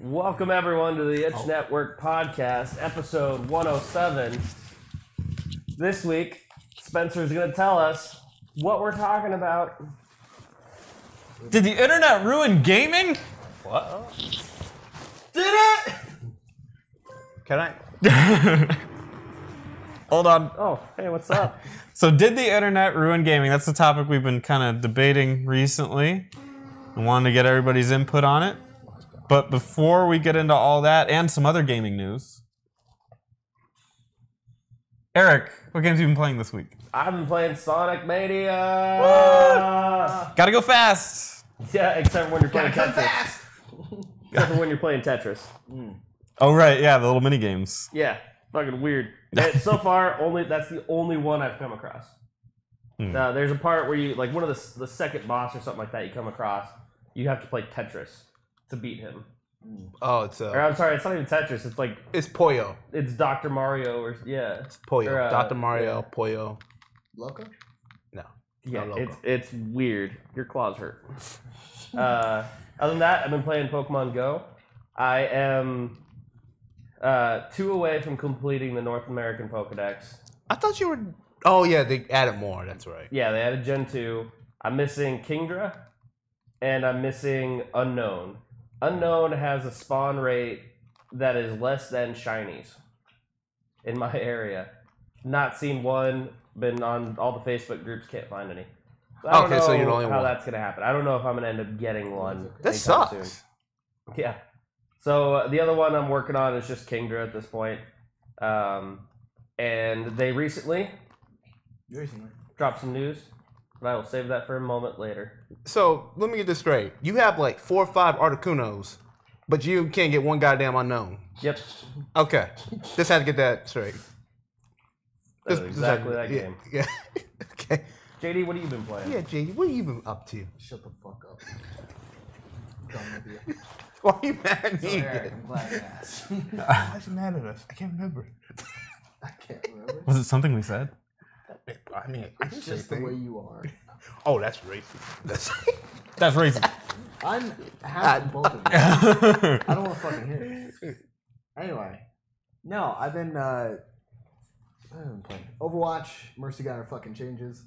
Welcome everyone to the Itch Network podcast, episode 107. This week, Spencer's going to tell us what we're talking about. Did the internet ruin gaming? What? Did it? Can I? Hold on. Oh, hey, what's up? So did the internet ruin gaming? That's the topic we've been kind of debating recently. I wanted to get everybody's input on it. But before we get into all that and some other gaming news, Eric, what games have you been playing this week? I've been playing Sonic Mania. Gotta go fast. Yeah, except when you're playing Tetris. Except for when you're playing Tetris. Oh right, yeah, the little mini games. Yeah, fucking weird. And so far, that's the only one I've come across. There's a part where you, like one of the second boss or something like that you come across, you have to play Tetris to beat him. Oh, it's Or I'm sorry, it's not even Tetris. It's like it's Pollo. it's Dr. Mario or It's Pollo. Or, Dr. Mario, yeah. Pollo. Loco? No. Yeah, Not Loco. it's weird. Your claws hurt. Other than that, I've been playing Pokemon Go. I am 2 away from completing the North American Pokedex. I thought you were. Oh yeah, they added more. That's right. Yeah, they added Gen 2. I'm missing Kingdra, and I'm missing Unknown. Unknown has a spawn rate that is less than shinies in my area. Not seen one, been on all the Facebook groups, can't find any. So I don't know so you're the only how one. that's going to happen. I don't know if I'm going to end up getting one. That anytime sucks. soon. Yeah. So the other one I'm working on is just Kingdra at this point. And they recently dropped some news, but I will save that for a moment later. So let me get this straight. You have like 4 or 5 Articunos, but you can't get one goddamn unknown. Yep. Okay, just had to get that straight. That's exactly that game. Yeah. Okay. JD, what have you been playing? Yeah, JD, what have you been up to? Shut the fuck up. Dumb idiot. Why are you mad at me? So, Eric, I'm glad you asked. Why is he mad at us? I can't remember. I can't remember. Was it something we said? I mean, I can It's say just the things. way you are. Oh, that's racist. That's racist. I'm half of both of you. I don't want to fucking hear it. Anyway, no, I've been playing Overwatch. Mercy got her fucking changes.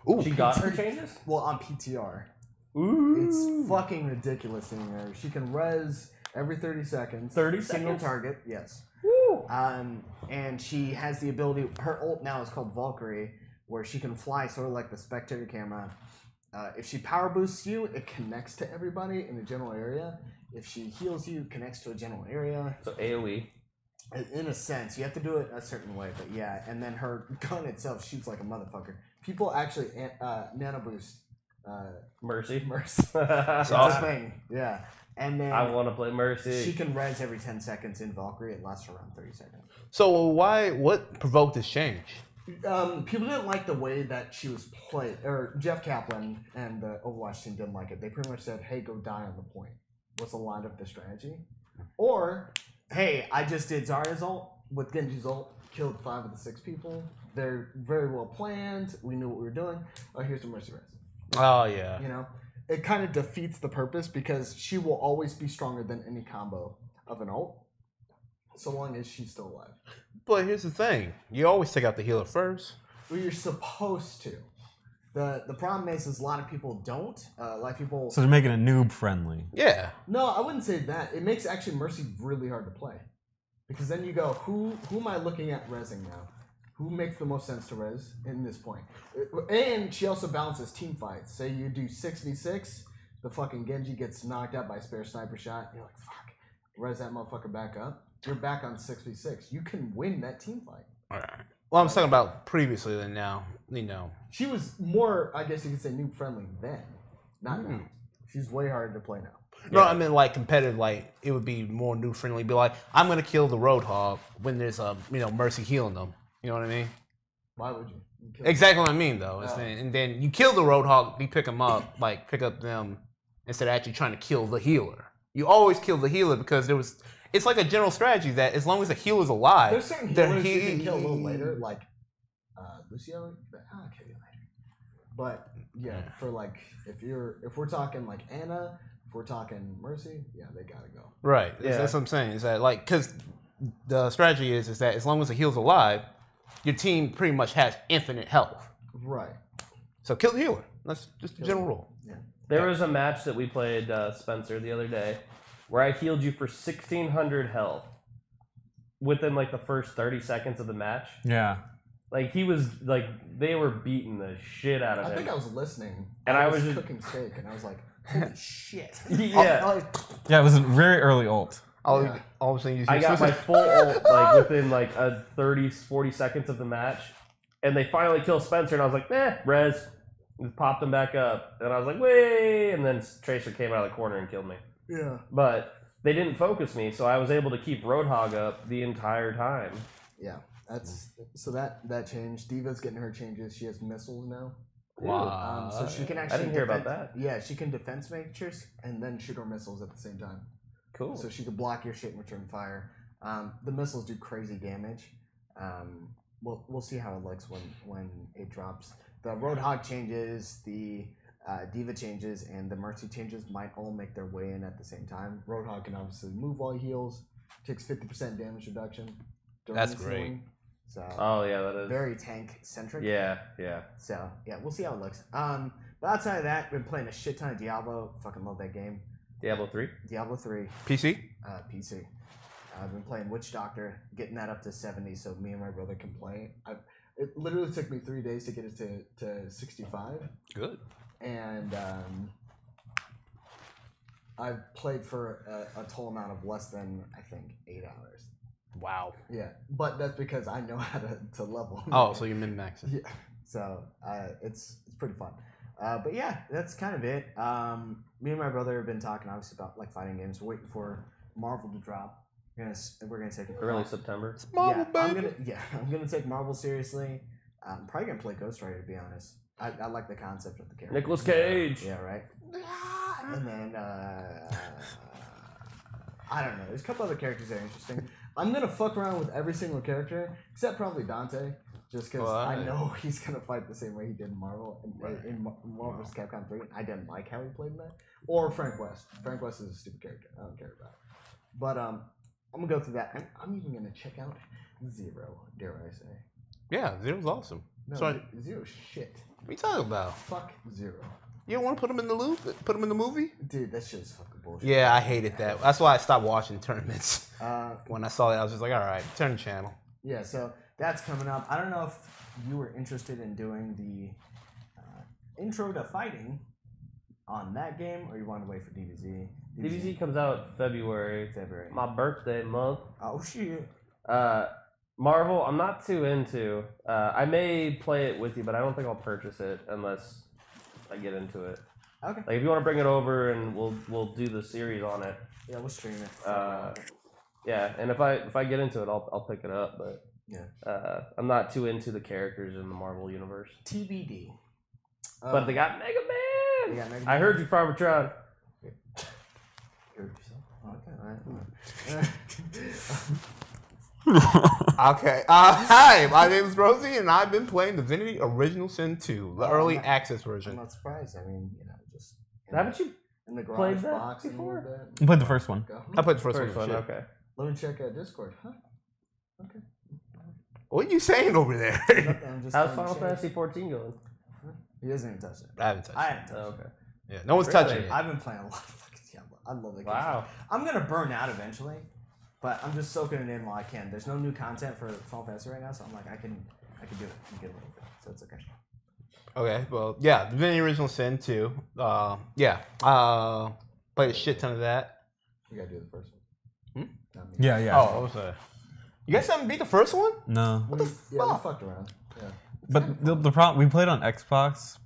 Ooh, She got her changes? Well, on PTR. Ooh. It's fucking ridiculous seeing her. She can res every 30 seconds. 30 Single seconds? target, yes. Woo. And she has the ability, her ult now is called Valkyrie, where she can fly sort of like the spectator camera. If she power boosts you, it connects to everybody in a general area. If she heals you, it connects to a general area. So AoE. In a sense, you have to do it a certain way, but yeah. And then her gun itself shoots like a motherfucker. People actually nano boost Mercy. Mercy. It's awesome. a thing, yeah. And then I want to play Mercy. she can res every 10 seconds in Valkyrie. It lasts around 30 seconds. So what provoked this change? People didn't like the way that she was played, or Jeff Kaplan and the Overwatch team didn't like it. They pretty much said, hey, go die on the point. What's a line of the strategy? Or, hey, I just did Zarya's ult with Genji's ult, killed 5 of the 6 people. They're very well planned. We knew what we were doing. Oh, here's the Mercy res. Oh yeah. You know? It kind of defeats the purpose because she will always be stronger than any combo of an ult, so long as she's still alive. But here's the thing: you always take out the healer first. Well, you're supposed to. The problem is a lot of people don't. A lot of people. So they're making it noob friendly. Yeah. No, I wouldn't say that. It makes actually Mercy really hard to play, because then you go, who am I looking at resing now? Who makes the most sense to res in this point? And she also balances team fights. Say you do 6v6, the fucking Genji gets knocked out by a spare sniper shot. You're like, fuck, res that motherfucker back up. You're back on 6v6. You can win that team fight. All right. Well, I'm talking about previously than now. You know. She was more, I guess you could say, noob friendly then, not now. She's way harder to play now. No, I mean like competitive. Like it would be more new friendly. Be like, I'm gonna kill the Roadhog when there's Mercy healing them. You know what I mean? Why would you? Exactly what I mean, though. Oh. And then you kill the Roadhog, you pick them up, like pick up them instead of actually trying to kill the healer. You always kill the healer because it's like a general strategy that as long as the healer's alive, There's certain healers you can kill a little later, like Lucio. I'll kill you later. But yeah, for like if we're talking like Anna, If we're talking Mercy, yeah, they gotta go. Right. Yeah. That's what I'm saying. Is that like because the strategy is that as long as the healer's alive, your team pretty much has infinite health. Right. So kill the healer. That's just the general rule. Yeah. There was a match that we played, Spencer, the other day, where I healed you for 1,600 health within like the first 30 seconds of the match. Yeah. Like he was like they were beating the shit out of him. I think I was listening, And I was just- cooking steak, and I was like, "Holy shit!" Yeah. Yeah, it was a very early ult. All Yeah. of a sudden, I got my full ult like within like a 30, 40 seconds of the match, and they finally kill Spencer, and I was like, res. And popped him back up, and I was like, way, and then Tracer came out of the corner and killed me. Yeah. But they didn't focus me, so I was able to keep Roadhog up the entire time. Yeah. That's so that changed. Diva's getting her changes. She has missiles now. Wow. So she can I actually. didn't hear about that. Yeah, she can defense matrix and then shoot her missiles at the same time. Cool. So she could block your shit and return fire. The missiles do crazy damage. We'll see how it looks when it drops. The Roadhog changes, the Diva changes, and the Mercy changes might all make their way in at the same time. Roadhog can obviously move while he heals, takes 50% damage reduction. During That's his great. healing. So Oh yeah, that is. very tank centric. Yeah, yeah. So yeah, we'll see how it looks. But outside of that, been playing a shit ton of Diablo. Fucking love that game. Diablo 3. Diablo 3 PC. PC. I've been playing Witch Doctor, getting that up to 70, so me and my brother can play. It literally took me 3 days to get it to 65, Good. and I've played for a total amount of less than I think 8 hours. Wow. Yeah, but that's because I know how to level. Oh, so you're min maxing. Yeah, so it's pretty fun. But yeah, that's kind of it. Me and my brother have been talking obviously about like fighting games. We're waiting for Marvel to drop. We're gonna take it Early September. Marvel, yeah, I'm gonna take Marvel seriously. I'm probably gonna play Ghost Rider to be honest. I like the concept of the character. Nicolas Cage. Yeah, right. And then I don't know. There's a couple other characters that are interesting. I'm gonna fuck around with every single character except probably Dante, just because I know he's gonna fight the same way he did in Marvel in Marvel vs. Capcom 3. I didn't like how he played in that. Or Frank West. Frank West is a stupid character. I don't care about it. But I'm gonna go through that. And I'm even gonna check out Zero. Dare I say? Yeah, Zero's awesome. No, Sorry. Zero's shit. What are you talking about? Fuck Zero. You don't want to put him in the loop? Put him in the movie? Dude, that shit's fucking bullshit. Yeah, I hated that. That's why I stopped watching tournaments. Uh, When I saw that, I was just like, all right, turn the channel. Yeah, so that's coming up. I don't know if you were interested in doing the intro to fighting on that game, or you want to wait for DBZ. DBZ comes out February. My birthday month. Oh shit! Marvel, I'm not too into. I may play it with you, but I don't think I'll purchase it unless I get into it. Okay. Like if you want to bring it over and we'll do the series on it. Yeah, we'll stream it. Yeah, and if I get into it, I'll pick it up. But Yeah. I'm not too into the characters in the Marvel universe. TBD. But they got Mega Man. They got Mega I Man. heard you, Farmertron. Heard yourself? Okay, Okay. Hi, my name is Rosie, and I've been playing Divinity Original Sin 2, the Oh, early I'm not- access I'm version. not surprised. I mean, just Haven't you in the played garage that box before? a little bit. I played the first one. Go. I played the first, first one? shit. Okay. Let me check Discord. Huh? Okay. What are you saying over there? Nothing, I'm just How's throwing Final shade. Fantasy 14 going? He doesn't even touch it. I haven't touched I it. haven't touched Oh, it. okay. Yeah, no one's Really? touching it. I've been playing a lot of fucking Diablo. I love that game. Wow. I'm gonna burn out eventually, but I'm just soaking it in while I can. There's no new content for Final Fantasy right now, so I'm like, I can do it and get a little bit, so it's okay. Okay, well, yeah, Divinity Original Sin 2. Played a shit ton of that. You gotta do the first one. Not me. Yeah, yeah. Oh, what was that? You guys haven't beat the first one? No. What the Yeah, we fuck? fucked around. Yeah. But the problem, we played on Xbox,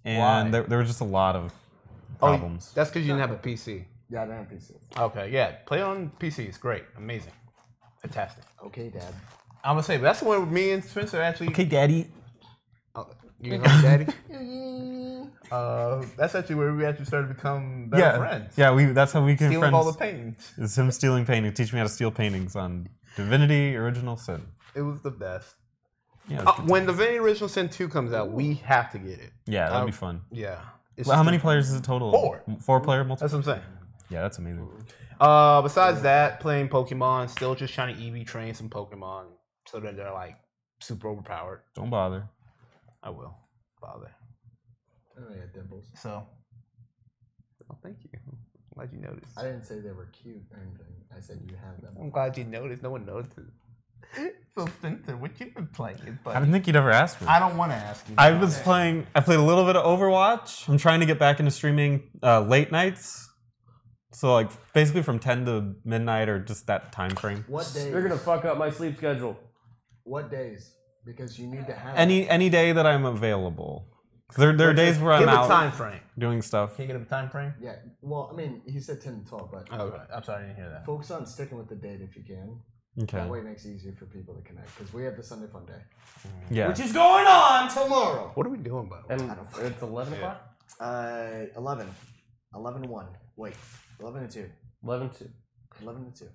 and Why? there were just a lot of problems. That's because you didn't have a PC. Yeah, I don't have PC. Okay, yeah, play it on PC. It's great, amazing, fantastic. Okay, Dad. I'm gonna say that's the one where me and Spencer actually. Okay, Daddy. Oh, you know, Daddy. That's actually where we actually started to become better Yeah, friends. yeah. That's how we became Stealing friends. all the paintings. It's him stealing paintings, teaching me how to steal paintings on Divinity Original Sin. It was the best. Yeah, it was good. When Divinity Original Sin 2 comes out, we have to get it. Yeah, that'd be fun. Yeah, Well, how many players is it total? 4. 4-player multiplayer? That's what I'm saying. Yeah, that's amazing. Besides that, playing Pokemon, still just trying to EV train some Pokemon so that they're like super overpowered. Don't bother. I will bother. Oh yeah, dimples. So, well, thank you. I'm glad you noticed. I didn't say they were cute or anything. I said you have them. I'm glad you noticed. No one noticed. So Spencer, what you been playing? I didn't think you'd ever ask me. I don't want to ask you. I played a little bit of Overwatch. I'm trying to get back into streaming late nights. So like basically from 10 to midnight or just that time frame. What days? You're gonna fuck up my sleep schedule. What days? Because you need to have Any day that I'm available. There are days where I'm Give a out time frame. doing stuff. Can you get a time frame? Yeah. Well, I mean, he said 10 to 12, but Oh, right. I'm sorry, I didn't hear that. focus on sticking with the date if you can. Okay. That way it makes it easier for people to connect. Because we have the Sunday Fun Day. Yeah. Which is going on Tomorrow. What are we doing, by the way? and it's 11 o'clock. 11. 11 to 1. Wait. 11 to 2. 11 2. 11 to 2.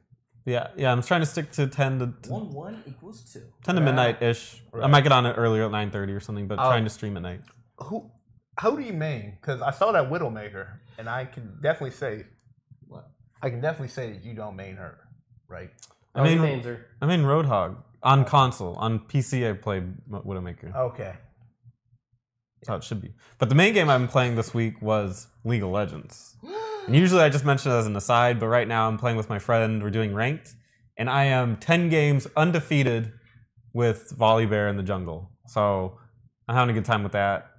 Yeah, I'm trying to stick to 10 to 1 1 equals 2. 10 to midnight ish. I might get on it earlier at 9:30 or something, but trying to stream at night. How do you main? Because I saw that Widowmaker, and I can definitely say, What? I can definitely say that you don't main her, right? I mean, names her. I mean Roadhog on console. On PC, I played Widowmaker. Okay. That's how it should be. But the main game I've been playing this week was League of Legends. And usually I just mention it as an aside, but right now I'm playing with my friend. We're doing ranked, and I am 10 games undefeated with Volibear in the jungle. So I'm having a good time with that.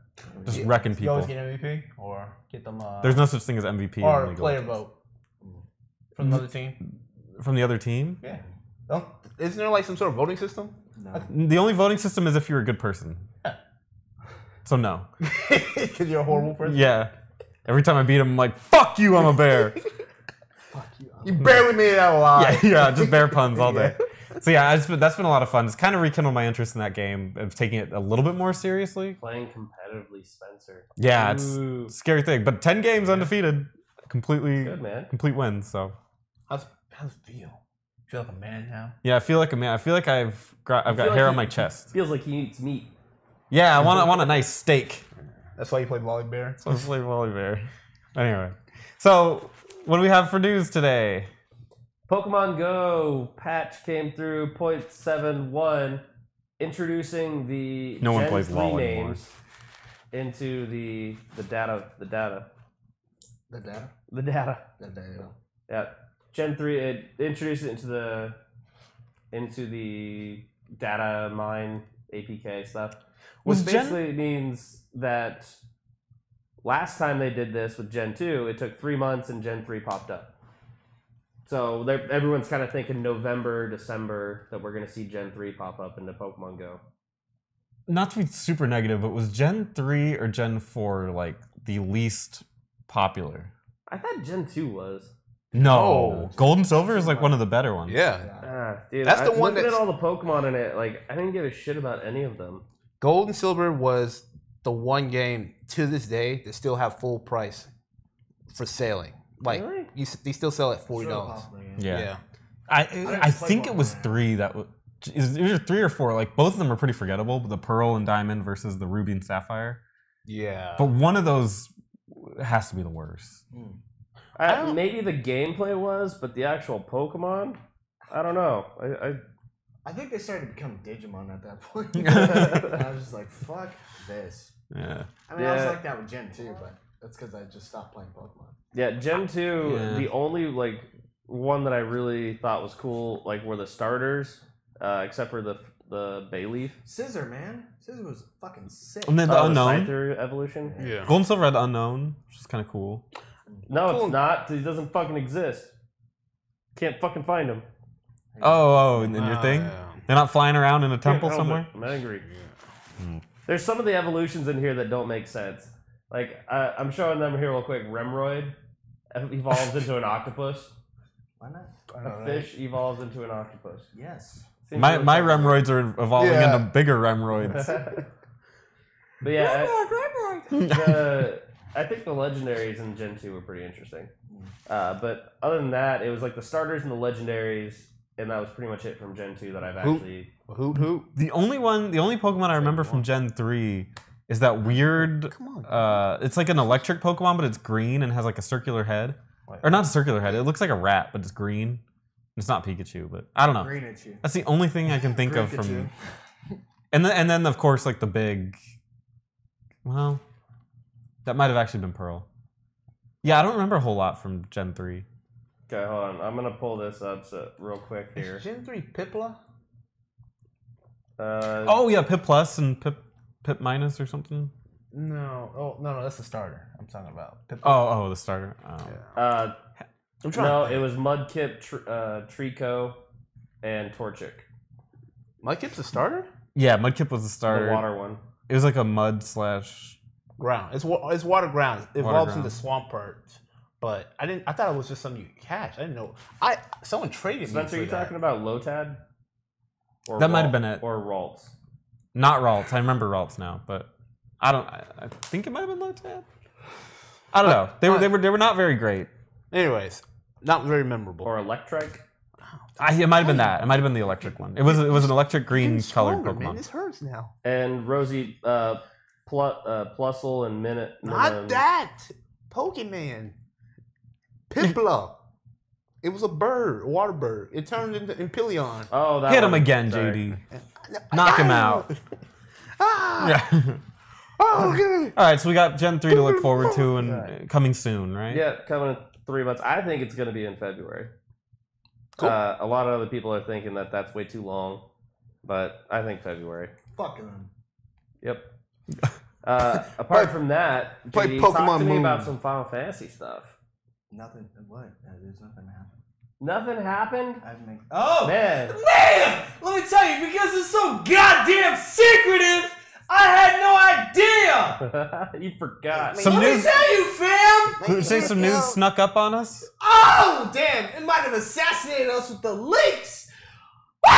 Just wrecking You always people. get MVP or get them. There's no such thing as MVP in or League of player Legends. vote from another team. From the other team? Yeah. Isn't there like some sort of voting system? No. The only voting system is if you're a good person. So no. Because you're a horrible person. Yeah. Every time I beat him, I'm like, fuck you, I'm a bear. Fuck you. You barely made it out alive. yeah, just bear puns all day. So yeah, that's been a lot of fun. It's kind of rekindled my interest in that game of taking it a little bit more seriously. Playing competitively, Spencer. Yeah, it's Ooh. a scary thing. But 10 games undefeated, completely Good, man. complete wins. So How's it feel? Feel like a man now? yeah, I feel like a man. I feel like I've got feel hair like on he- my chest. Feels like he eats meat. Yeah, I want a nice steak. That's why you play Volibear? So let's play Volibear. Anyway, so what do we have for news today? Pokemon Go patch came through 0.71, introducing the No one Gen plays 3 LOL anymore. names into the data. The data? The data. The data. Yeah, Gen 3. It introduced it into the data mine APK stuff, which Was Gen- basically means that last time they did this with Gen 2, it took 3 months and Gen 3 popped up. So everyone's kind of thinking November, December that we're going to see Gen 3 pop up into Pokemon Go. Not to be super negative, but was Gen 3 or Gen 4 like the least popular? I thought Gen 2 was. No. Gold and Silver is like one of the better ones. Yeah. Dude, That's the one looking at that's- all the Pokemon in it, like, I didn't give a shit about any of them. Gold and Silver was the one game to this day that still have full price for selling. Like Really? they still sell at $40. Yeah. Yeah. I think it was 3 that was. It was 3 or 4. Like both of them are pretty forgettable. But the Pearl and Diamond versus the Ruby and Sapphire. Yeah. But one of those has to be the worst. Maybe the gameplay was, but the actual Pokemon, I don't know. I think they started to become Digimon at that point. And I was just like, fuck this. Yeah. I mean, I was Yeah. like that with Gen 2, but that's because I just stopped playing Pokemon. Yeah, Gen 2, Yeah. the only like one that I really thought was cool, like were the starters, except for the Bayleaf. Scissor, man. Scissor was fucking sick. And then the Unknown. Scyther evolution. Yeah. Gold and Silver had the Unknown, which is kind of cool. No, Cool. it's not. He doesn't fucking exist. Can't fucking find him. Oh, in your thing? Yeah. They're not flying around in a temple Can't help somewhere? it. I'm angry. There's some of the evolutions in here that don't make sense. Like, I'm showing them here real quick. Remroid evolves into an octopus. Why not? A fish evolves into an octopus. Yes. Seems My really cool. Remroids are evolving Yeah. into bigger Remroids. But yeah, I think the legendaries in Gen 2 were pretty interesting. But other than that, it was like the starters and the legendaries, and that was pretty much it from Gen 2 that I've actually. Hoot hoot. The only Pokemon I remember from Gen 3 is that weird. Come on. It's like an electric Pokemon, but it's green and has like a circular head. Or not a circular head. It looks like a rat, but it's green. It's not Pikachu, but I don't know. Green at you. That's the only thing I can think of from. Green-Kachu. And then of course like the big. Well, that might have actually been Pearl. Yeah, I don't remember a whole lot from Gen 3. Okay, hold on. I'm gonna pull this up real quick here. Is Gen 3 Piplup? Oh yeah, Pip Plus and Pip Minus or something. No. Oh no, that's the starter. I'm talking about. Piplup. Oh, the starter. Oh. Yeah. No, it was Mudkip, Trico, and Torchic. Mudkip's the starter? Yeah, Mudkip was the starter. The water one. It was like a mud slash. Ground. It's water ground. It Water evolves ground. into Swampert. But I thought it was just something you catch. I didn't know. Someone traded me. Spencer, for are you that. talking about Lotad? Or That might have been it. Or Ralts. Not Ralts. I remember Ralts now, but I think it might have been Lotad. I don't know. They were not very great. Anyways, not very memorable. Or Electrike. It might have been that. It might have been the electric one. It was an electric green colored Pokemon. Man, this hurts now. And Rosie, Plusle and Minute. Not that Pokemon. Piplup. It was a bird, a water bird. It turned into Impeleon. Oh, that Hit him one. again, Sorry. JD. Knock him out. Ah! Yeah. Oh, okay. All right, so we got Gen 3 to look forward to and coming soon, right? Yeah, coming in 3 months. I think it's going to be in February. Cool. A lot of other people are thinking that that's way too long, but I think February. Fuck them. Yep. Apart from that, play JD, talk Pokemon to me Moon. about some Final Fantasy stuff. Nothing. What? There's nothing happened. Nothing happened? I haven't made. Oh Man. Man, let me tell you, because it's so goddamn secretive, I had no idea. You forgot. Some Let me news. tell you, fam. Could you say some news snuck up on us? Oh, damn, it might have assassinated us with the leaks. Woo!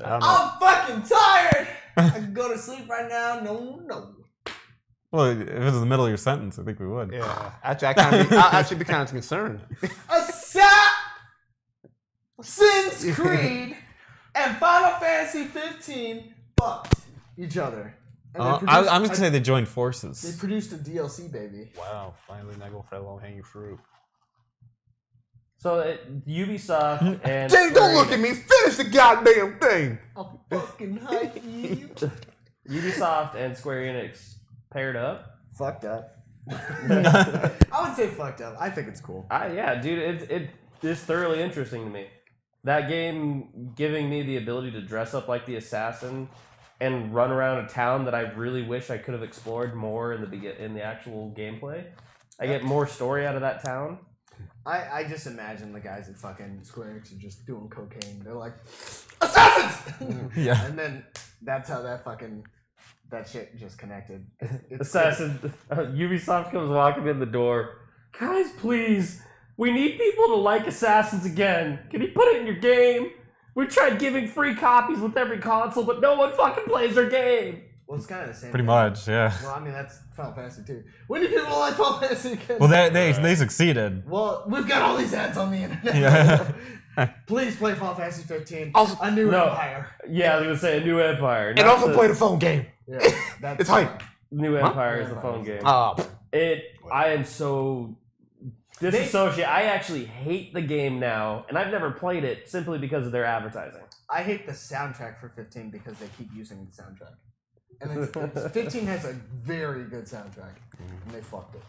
I'm fucking tired. I can go to sleep right now. No. Well, if it was in the middle of your sentence, I think we would. Yeah. I'll actually be kind of concerned. Assassin's Creed and Final Fantasy 15 fucked. Each other. And I'm going to say they joined forces. they produced a DLC, baby. Wow. Finally, not going for that low-hanging fruit. So Ubisoft and Jay, don't look at me. Finish the goddamn thing. I'll fucking hype you. Ubisoft and Square Enix paired up. Fucked up. I would say fucked up. I think it's cool. Yeah, dude, it is thoroughly interesting to me. That game giving me the ability to dress up like the assassin and run around a town that I really wish I could have explored more in the actual gameplay. I get more story out of that town. I just imagine the guys at fucking Square Enix are just doing cocaine. They're like, Assassins! Yeah. and then that's how that shit just connected. It's Assassin, Ubisoft comes walking in the door. Guys, please, we need people to like Assassins again. Can you put it in your game? We tried giving free copies with every console, but no one fucking plays our game. Well, it's kind of the same. Pretty thing. much, yeah. Well, I mean, that's Final Fantasy 2. We need people to like Final Fantasy again. Well, they succeeded. Well, we've got all these ads on the internet. Yeah. Please play Final Fantasy 15. Also, A new No. empire. Yeah, I was gonna say a new Empire. and not also the- play the phone game. Yeah, that's It's hype. New Empire is the phone game. Uh, I am so disassociated. I actually hate the game now, and I've never played it simply because of their advertising. I hate the soundtrack for 15 because they keep using the soundtrack. And it's 15 has a very good soundtrack, and they fucked it.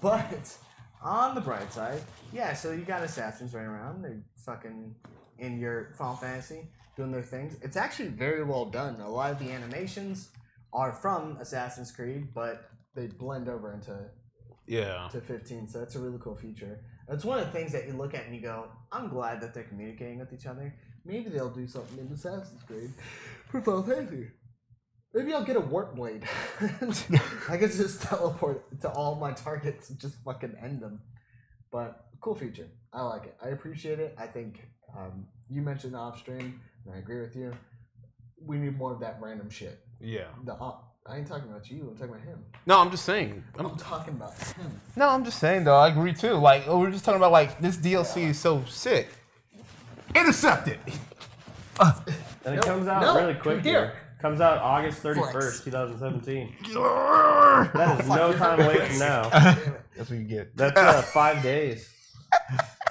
But on the bright side, yeah, so you got assassins running around. They're fucking in your Final Fantasy doing their things. It's actually very well done. A lot of the animations are from Assassin's Creed, but They blend over into yeah. to 15, so that's a really cool feature. it's one of the things that you look at and you go, I'm glad that they're communicating with each other. Maybe they'll do something in Assassin's Creed for Final Fantasy. Maybe I'll get a warp blade. I can just teleport to all my targets and just fucking end them. But cool feature. I like it. I appreciate it. I think you mentioned off stream, and I agree with you. We need more of that random shit. Yeah. I ain't talking about you. I'm talking about him. No, I'm just saying. I'm talking about him. No, I'm just saying though. I agree too. Like we're just talking about like this DLC is so sick. Intercepted. And it comes out really quick Here. Comes out August 31st, 2017. That is no time away from now. That's what you get. That's 5 days.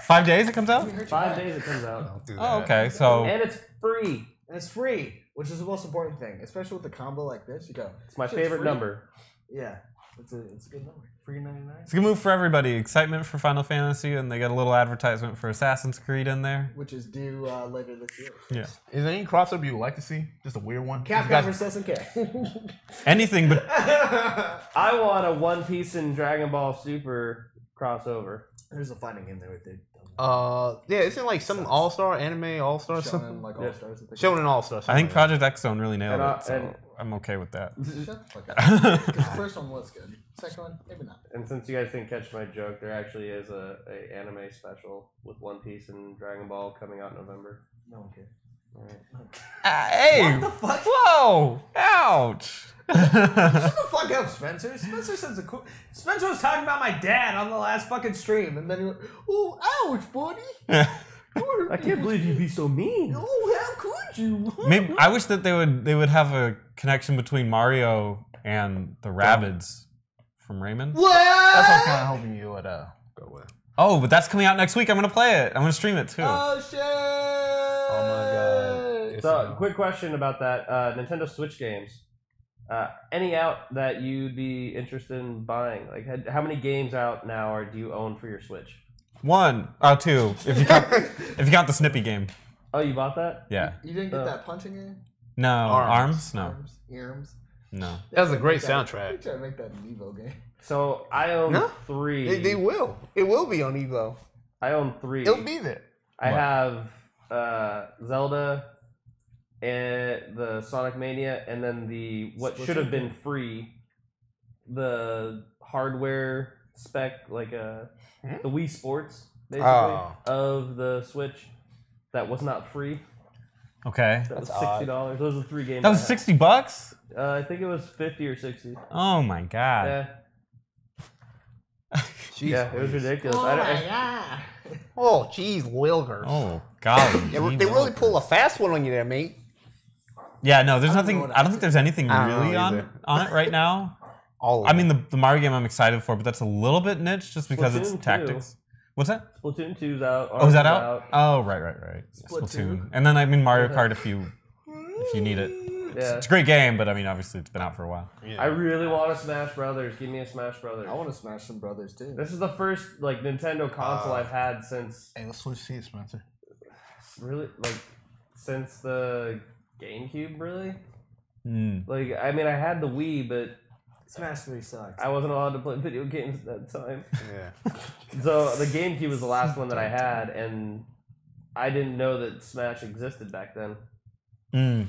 5 days it comes out? 5 days it comes out. Don't do that. Oh, okay. So And it's free. And it's free, which is the most important thing, especially with a combo like this. You go. It's my "Shit's favorite free." number. Yeah, it's a good number. Free 99. it's a good move for everybody. Excitement for Final Fantasy, and they got a little advertisement for Assassin's Creed in there. Which is due later this year. Yeah. Is there any crossover you would like to see? Just a weird one? Capcom vs SNK. Anything but I want a One Piece and Dragon Ball Super crossover. There's a fighting game there with the yeah, isn't like some All-Star anime All-Star Shonen, something? like Yeah. All Stars. Shonen All-Star. I think Project X Zone really nailed And, it, so and- I'm okay with that. Shut the fuck up. 'Cause the first one was good. Second one, maybe not. And since you guys didn't catch my joke, there actually is a anime special with One Piece and Dragon Ball coming out in November. No one cares. Hey! What the fuck? Whoa! Ouch! Shut the fuck up, Spencer. Spencer says a cool. Spencer was talking about my dad on the last fucking stream, And then you went, oh, ouch, buddy. I can't believe you'd be so mean. Oh, how could you? Maybe I wish that they would have a connection between Mario and the Rabbids from Rayman. That's what I was kind of hoping you would go with. Oh, but that's coming out next week. I'm gonna play it. I'm gonna stream it too. Oh, shit. Oh my god. It's So, quick question about that: Nintendo Switch games. Any out that you'd be interested in buying? Like, how many games out now, or do you own for your Switch? 1, 2. If you count the Snippy game. Oh, you bought that? Yeah. You didn't get that punching game? No. Arms. No. Arms? No. That was a great You soundtrack. try to make that an Evo game. So I own No. 3. They will. It will be on Evo. I own 3. It'll be there. I What? have Zelda, and the Sonic Mania, and then the what should have been free, the hardware spec, like the Wii Sports, basically, of the Switch, that was not free. Okay. That was That's odd. $60. Those are 3 games. That was I had. $60? I think it was 50 or 60. Oh my god. Yeah, Jeez, yeah, it was Louise. ridiculous. Oh, I my don't- God. Oh, jeez, Wilgers. Oh golly. They really pull a fast one on you there, mate. Yeah, there's I don't know nothing. what I don't think there's anything I don't really know on either. it right now. All of I mean, the Mario game I'm excited for, but that's a little bit niche just because it's Splatoon 2. tactics. What's that? Splatoon 2's out. Oh, is that Arms out? Oh, right. Splatoon. Splatoon. And then I mean Mario Kart if you need it. Yeah. It's a great game, but I mean obviously it's been out for a while. Yeah. I really want to Smash Brothers. Give me a Smash Brothers. I want to smash some brothers, too. This is the first like Nintendo console I've had since Hey, let's switch seats, Spencer. really like since the GameCube. Really, Mm. like I mean I had the Wii, but Smash 3 sucks. I wasn't allowed to play video games at that time. Yeah. So the GameCube was the last one that I had, and I didn't know that Smash existed back then.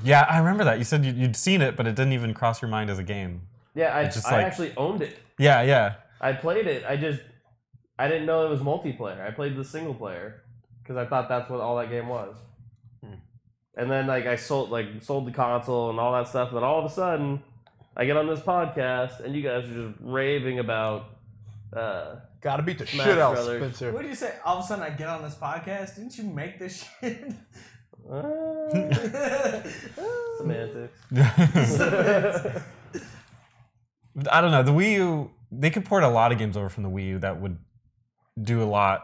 Yeah, I remember that. You said you'd seen it, but it didn't even cross your mind as a game. Yeah, I It's just I like- actually owned it. Yeah. I played it. I didn't know it was multiplayer. I played the single player because I thought that's what all that game was. And then like I sold the console and all that stuff. And then all of a sudden, I get on this podcast and you guys are just raving about. Gotta beat the Smash shit out, Brothers. Spencer. What do you say? All of a sudden, I get on this podcast. Didn't you make this shit? Semantics. I don't know. The Wii U, they could port a lot of games over from the Wii U that would do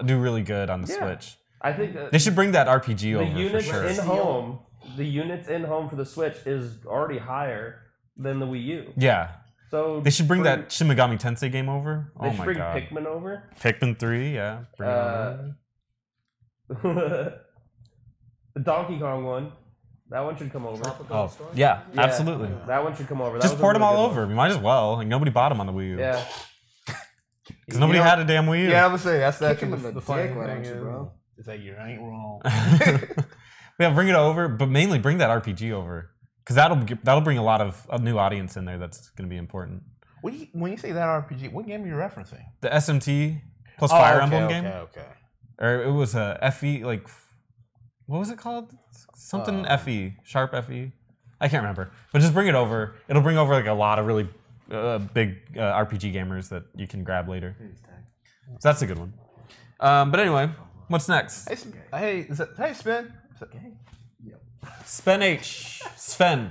really good on the Yeah. Switch. I think that They should bring that RPG the over for units sure. in home, for the Switch is already higher than the Wii U. Yeah. So They should bring that Shin Megami Tensei game over. They Oh should my bring god. Pikmin over. Pikmin 3, yeah. Bring it over. The Donkey Kong one. That one should come over. Tropical Oh, Storm? yeah, Yeah, absolutely. That one should come over. That Just was a port them really all good over. We might as well. Like nobody bought them on the Wii U. one. Yeah. Because nobody had a damn Wii U. Yeah, I would say that's Kick actually him in the the funny dick, why thing don't you, is, bro? is that you ain't wrong. Yeah, bring it over, but mainly bring that RPG over. Because that'll bring a lot of a new audience in there that's going to be important. When you say that RPG, what game are you referencing? The SMT plus Fire Emblem game. Okay. Or it was a FE, like, what was it called? Something FE, Sharp FE. I can't remember. But just bring it over. It'll bring over like a lot of really big RPG gamers that you can grab later. So that's a good one. But anyway, what's next? Hey, Spin. Is that, hey, Spin. Sven H. Sven.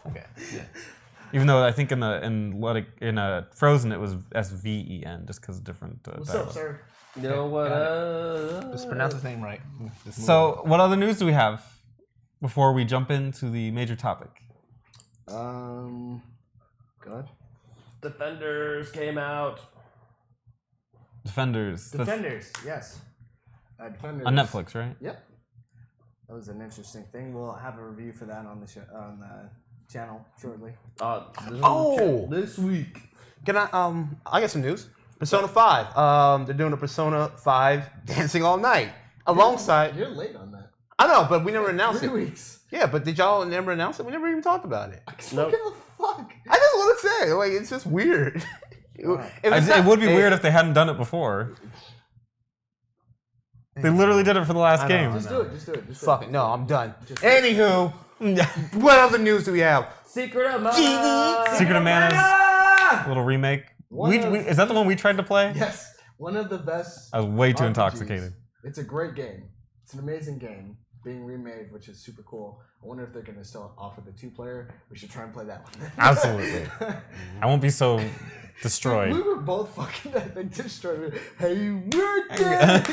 Okay. Yeah. Even though I think in Frozen it was Sven, just because of different. What's dialect. up, sir? You know what? Just pronounce his name right. So, what other news do we have before we jump into the major topic? Good. Defenders came out. Defenders. Defenders, yes. Defenders. On Netflix, right? Yep. That was an interesting thing. We'll have a review for that on the channel shortly. This week. Can I got some news. Persona 5. They're doing a Persona 5 Dancing All Night alongside. You're late on that. I know, but we never announced 3 it. weeks. Yeah, but did y'all never announce it? We never even talked about it. Nope. What the fuck? I just want to say, like, it's just weird. It would be weird if they hadn't done it before. They literally did it for the last game. Just do it. Just do it. Just do Fuck it. it. No, I'm done. Just- Anywho, what other news do we have? Secret of Mana. Secret of Mana's little remake. Is that the one we tried to play? Yes. One of the best. I was way too RPGs. intoxicated. It's a great game. It's an amazing game being remade, which is super cool. I wonder if they're going to still offer the 2-player. We should try and play that one. Absolutely. I won't be so We destroyed. were both fucking destroyed. Hey, we're dead.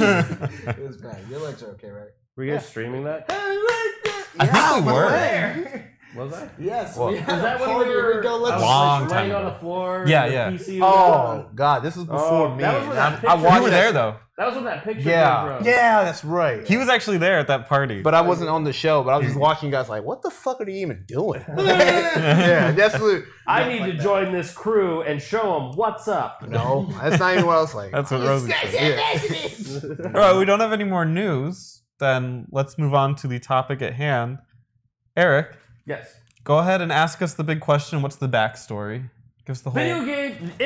It was bad. Your legs are okay, right? Were you guys streaming that? Hey, we're dead. I think we were. There. Was I? Yes. Well, we had Was that a when we party. were We go, let's Long like, time laying on ago. the floor? Yeah, and yeah. the PC was Oh on? God, this was before me. that was when that I picture- watched You were that- there though. That was when that picture Yeah, came from. yeah, that's right. He was actually there at that party. But I wasn't on the show. But I was just watching you guys like, what the fuck are they even doing? Yeah, that's what. I need to join this crew and show them what's up. No, that's not even what I was like. That's what Rosie said. Yeah. All right, we don't have any more news. Then let's move on to the topic at hand. Eric, Yes. go ahead and ask us the big question. What's the backstory? Give us the whole. Video game, the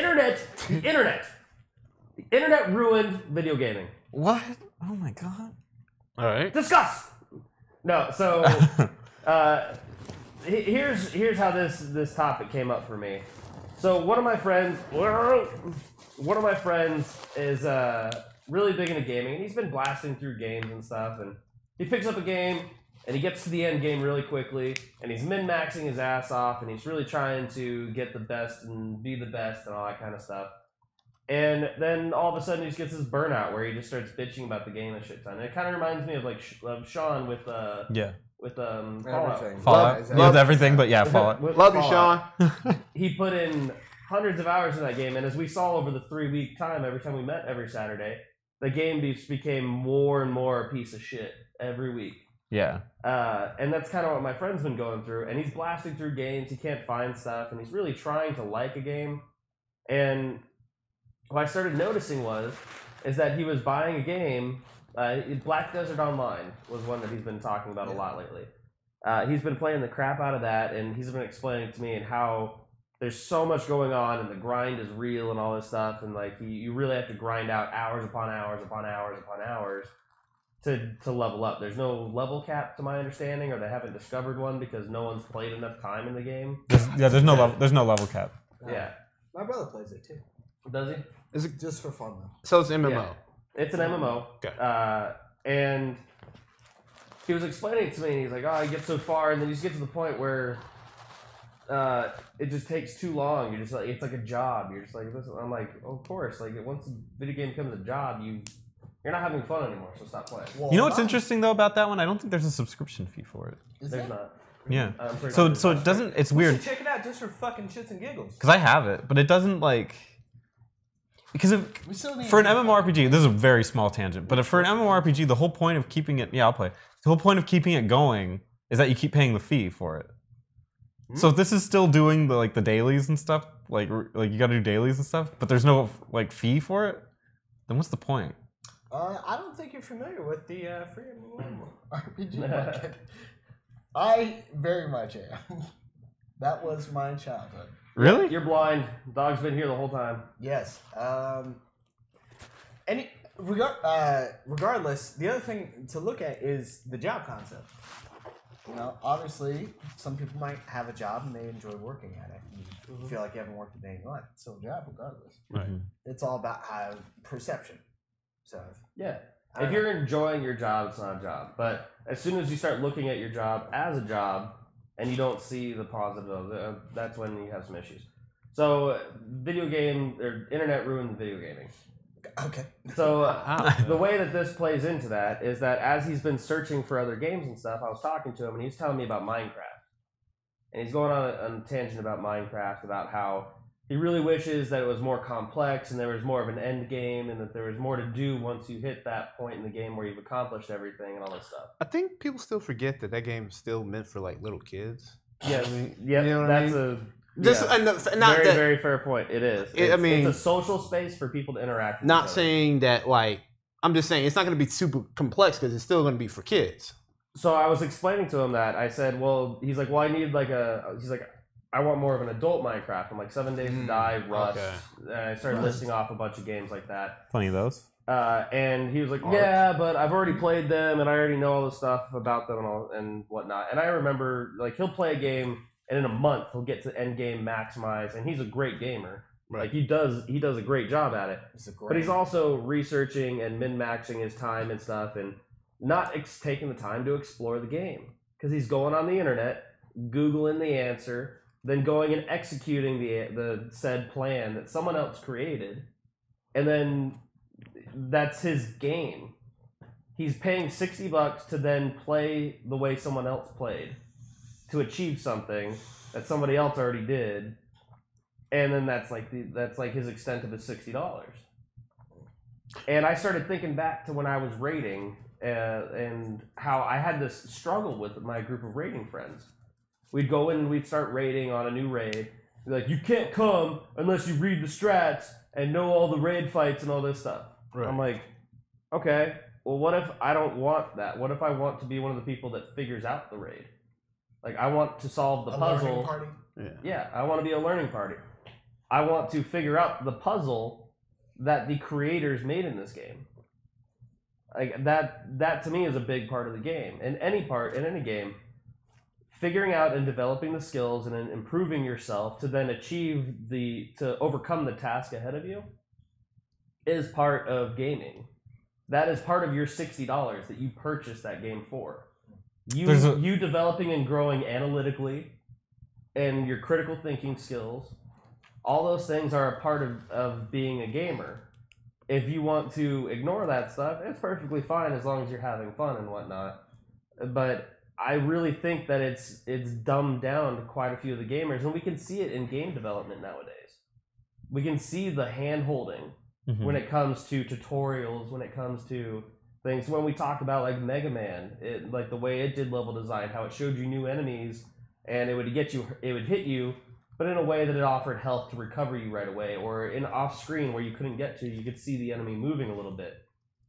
internet ruined video gaming. What? Oh my god. All right. Discuss. No, so here's how this topic came up for me. So one of my friends is really big into gaming, and he's been blasting through games and stuff. And he picks up a game, and he gets to the end game really quickly, and he's min-maxing his ass off, and he's really trying to get the best and be the best and all that kind of stuff. And then all of a sudden he just gets this burnout where he just starts bitching about the game and shit ton. And it kind of reminds me of like of Sean with Yeah. Fallout. Everything. Fallout. Yeah, With everything, but yeah, Fallout. With Love you, Fallout. Sean. He put in hundreds of hours in that game, and as we saw over the 3-week time, every time we met every Saturday, the game became more and more a piece of shit every week. Yeah. And that's kind of what my friend's been going through. And he's blasting through games. He can't find stuff, and he's really trying to like a game. And what I started noticing is that he was buying a game. Black Desert Online was one that he's been talking about a lot lately. He's been playing the crap out of that, and he's been explaining to me and how there's so much going on, and the grind is real and all this stuff, and like you really have to grind out hours upon hours upon hours upon hours to level up. There's no level cap to my understanding, or they haven't discovered one because no one's played enough time in the game. There's no level. There's no level cap. Yeah. My brother plays it too. Does he? Is it Just for fun though. so? It's MMO. Yeah. It's an MMO. Okay. And he was explaining it to me, and he's like, oh, you get so far, and then you just get to the point where it just takes too long. You're just like, it's like a job. You're just like, this. I'm like, oh, of course. Like, once a video game becomes a job, you're not having fun anymore, so stop playing. Well, You know what's not- interesting though about that one? I don't think there's a subscription fee for it. Is There's there? not. Yeah. I'm pretty So sure it doesn't. It's We weird should check it out just for fucking shits and giggles. because I have it, but it doesn't like because We still need for an to- MMORPG, this is a very small tangent, but for an MMORPG, the whole point of keeping it, I'll play. The whole point of keeping it going is that you keep paying the fee for it. So if this is still doing the dailies and stuff, like you got to do dailies and stuff, but there's no like fee for it, then what's the point? I don't think you're familiar with the free RPG market. I very much am. That was my childhood. Really? You're blind. Dog's been here the whole time. Yes. Regardless, the other thing to look at is the job concept. You know, obviously, some people might have a job and they enjoy working at it. You feel like you haven't worked a day in your life. It's still a job, regardless. Right. It's all about perception. So, Yeah. If you're enjoying your job, it's not a job. But as soon as you start looking at your job as a job and you don't see the positives, that's when you have some issues. So, video game or internet ruined video gaming. Okay. So the way that this plays into that is that as he's been searching for other games and stuff, I was talking to him and he was telling me about Minecraft. And he's going on a tangent about Minecraft, about how he really wishes that it was more complex and there was more of an end game and that there was more to do once you hit that point in the game where you've accomplished everything and all this stuff. I think people still forget that game is still meant for like little kids. Yeah, you know what I that's mean? very fair point. It is. It's a social space for people to interact with. Not saying that, like, I'm just saying it's not going to be super complex because it's still going to be for kids. So I was explaining to him that I said, well, he's like, well, I need he's like, I want more of an adult Minecraft. I'm like 7 Days to Die, Rust. Okay. And I started listing off a bunch of games like that. Plenty of those. And he was like, yeah, but I've already played them and I already know all the stuff about them and whatnot. And I remember, like, he'll play a game and in a month he'll get to end game maximize, and he's a great gamer. Right. Like he does a great job at it. But he's also researching and min-maxing his time and stuff, and not taking the time to explore the game because he's going on the internet, googling the answer, then going and executing the said plan that someone else created, and then that's his game. He's paying $60 to then play the way someone else played, to achieve something that somebody else already did, and then that's like his extent of his $60. And I started thinking back to when I was raiding and how I had this struggle with my group of raiding friends. We'd go in and we'd start raiding on a new raid. Be like, you can't come unless you read the strats and know all the raid fights and all this stuff. Right. I'm like, okay, well, what if I don't want that? What if I want to be one of the people that figures out the raid? Like, I want to solve the puzzle. Learning party? Yeah, I want to be a learning party. I want to figure out the puzzle that the creators made in this game. Like that to me is a big part of the game. In any game, figuring out and developing the skills and then improving yourself to then to overcome the task ahead of you is part of gaming. That is part of your $60 that you purchased that game for. You developing and growing analytically and your critical thinking skills, all those things are a part of being a gamer. If you want to ignore that stuff, it's perfectly fine as long as you're having fun and whatnot. But I really think that it's dumbed down to quite a few of the gamers, and we can see it in game development nowadays. We can see the hand-holding when it comes to tutorials, when it comes to things. When we talk about like Mega Man, like the way it did level design, how it showed you new enemies, and it would hit you, but in a way that it offered health to recover you right away, or in off screen where you couldn't get to, you could see the enemy moving a little bit,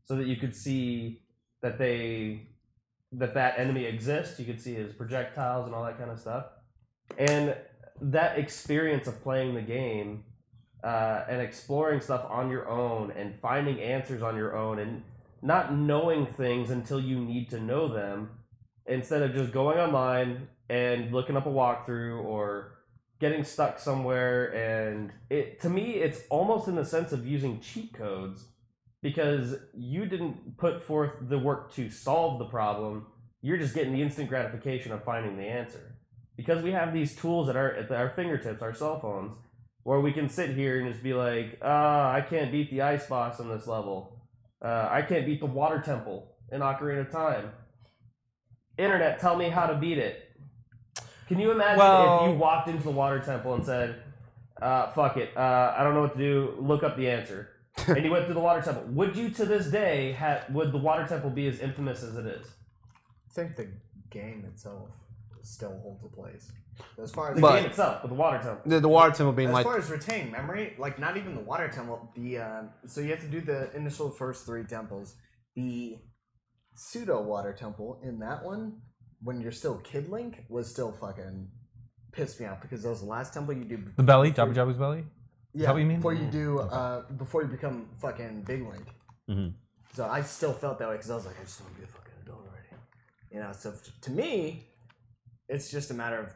so that you could see that that enemy exists. You could see his projectiles and all that kind of stuff, and that experience of playing the game and exploring stuff on your own and finding answers on your own and not knowing things until you need to know them, instead of just going online and looking up a walkthrough or getting stuck somewhere. And to me, it's almost in the sense of using cheat codes, because you didn't put forth the work to solve the problem. You're just getting the instant gratification of finding the answer. Because we have these tools at our fingertips, our cell phones, where we can sit here and just be like, I can't beat the ice boss on this level. I can't beat the water temple in Ocarina of Time. Internet, tell me how to beat it. Can you imagine if you walked into the water temple and said, fuck it, I don't know what to do, look up the answer. And you went through the water temple. Would you, to this day, would the water temple be as infamous as it is? I think the game itself still holds a place. As far as the game itself, but the water temple. The water temple being as like... far as retaining memory, like not even the water temple, so you have to do the initial first 3 temples. The pseudo water temple in that one, when you're still Kid Link, was still fucking pissed me off, because that was the last temple you do. The belly? Jabu Jabu's belly? Yeah, Is that what you mean? before you do, before you become fucking Big Link. Mm-hmm. So I still felt that way, because I was like, I just want to be a fucking adult already. You know, so to me, it's just a matter of,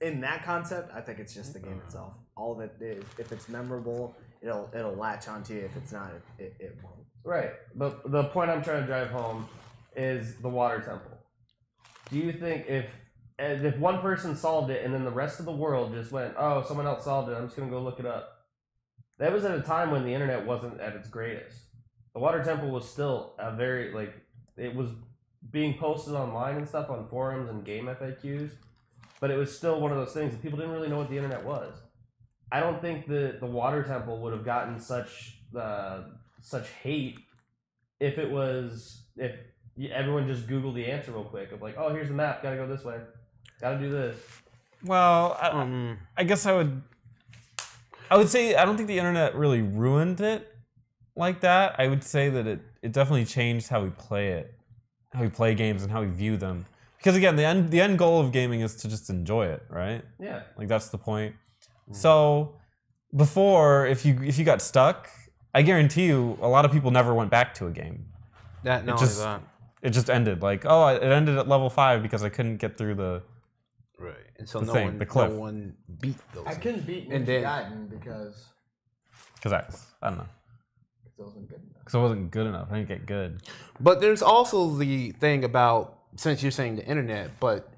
in that concept, I think it's just the game itself. All of it, if it's memorable, it'll latch onto you. If it's not, it won't. Right, but the point I'm trying to drive home is the water temple. Do you think if one person solved it and then the rest of the world just went, oh, someone else solved it, I'm just gonna go look it up? That was at a time when the internet wasn't at its greatest. The water temple was still a very it was being posted online and stuff on forums and game FAQs, but it was still one of those things that people didn't really know what the internet was. I don't think the water temple would have gotten such hate if everyone just Googled the answer real quick of like, oh, here's the map, gotta go this way, gotta do this. Well, I guess I would say I don't think the internet really ruined it like that. I would say that it definitely changed how we play it, how we play games and how we view them. Because again, the end goal of gaming is to just enjoy it, right? Yeah. Like that's the point. So before, if you got stuck, I guarantee you a lot of people never went back to a game. It just ended. Like, oh, it ended at level 5 because I couldn't get through the Right. And so the no thing, the cliff. one beat those. I couldn't beat And Ninja then- Gaiden because I don't know. it wasn't good enough. Because it wasn't good enough. I didn't get good. But there's also the thing about, since you're saying the internet, but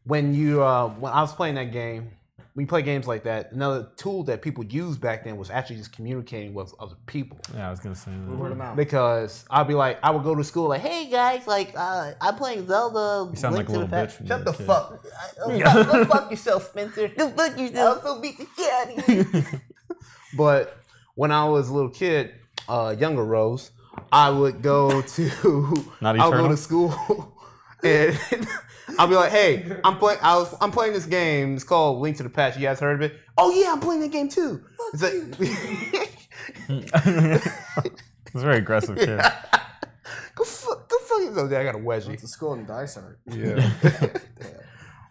when you when I was playing that game, we play games like that. Another tool that people used back then was actually just communicating with other people. Yeah, I was gonna say that. Word of mouth. Because I'd be like, I would go to school like, hey guys, like I'm playing Zelda. You sound Link like a to the little Past." bitch when Shut you the were a kid. fuck. Go fuck yourself, Spencer. Go fuck yourself. So beat the shit out of you. But when I was a little kid, younger Rose, I would go to Not I would go Eternal? to school and I'll be like, hey, I'm playing this game. It's called Link to the Past. You guys heard of it? Oh yeah, I'm playing that game too. It's like, It's a very aggressive kid. go fuck yourself. I got a wedgie. Went to school and dice art. Yeah.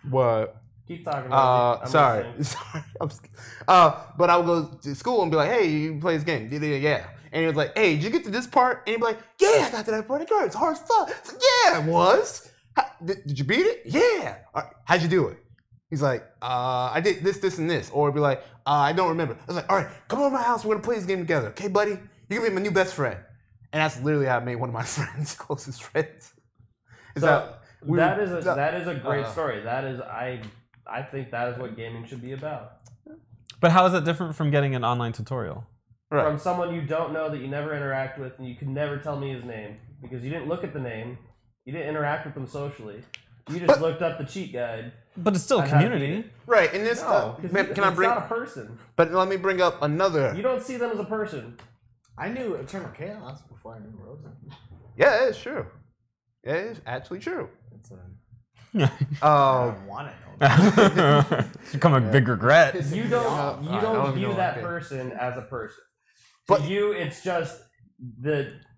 But Keep talking about it. I'm sorry. listening. Sorry. But I would go to school and be like, hey, you play this game. Yeah. And he was like, hey, did you get to this part? And he'd be like, yeah, I got to that part. It's hard as fuck. It's like, yeah, it was. Did you beat it? Yeah. All right, how'd you do it? He's like, I did this, and this. Or it'd be like, I don't remember. I was like, all right, come over to my house. We're going to play this game together. Okay, buddy? You're going to be my new best friend. And that's literally how I made one of my friends, closest friends. That is a great story. That is I think that is what gaming should be about. But how is that different from getting an online tutorial? Right. From someone you don't know that you never interact with and you can never tell me his name because you didn't look at the name, you didn't interact with them socially. You just looked up the cheat guide. But it's still a on how to beat community. it. Right, and this, No, can it's I bring? not a person. But let me bring up another. You don't see them as a person. I knew Eternal Chaos before I knew Rosen. Yeah, it's true. It is actually true. It's Um, I want to know. It's become a big regret. You don't I don't even view know that what person as a person. But- To you, it's just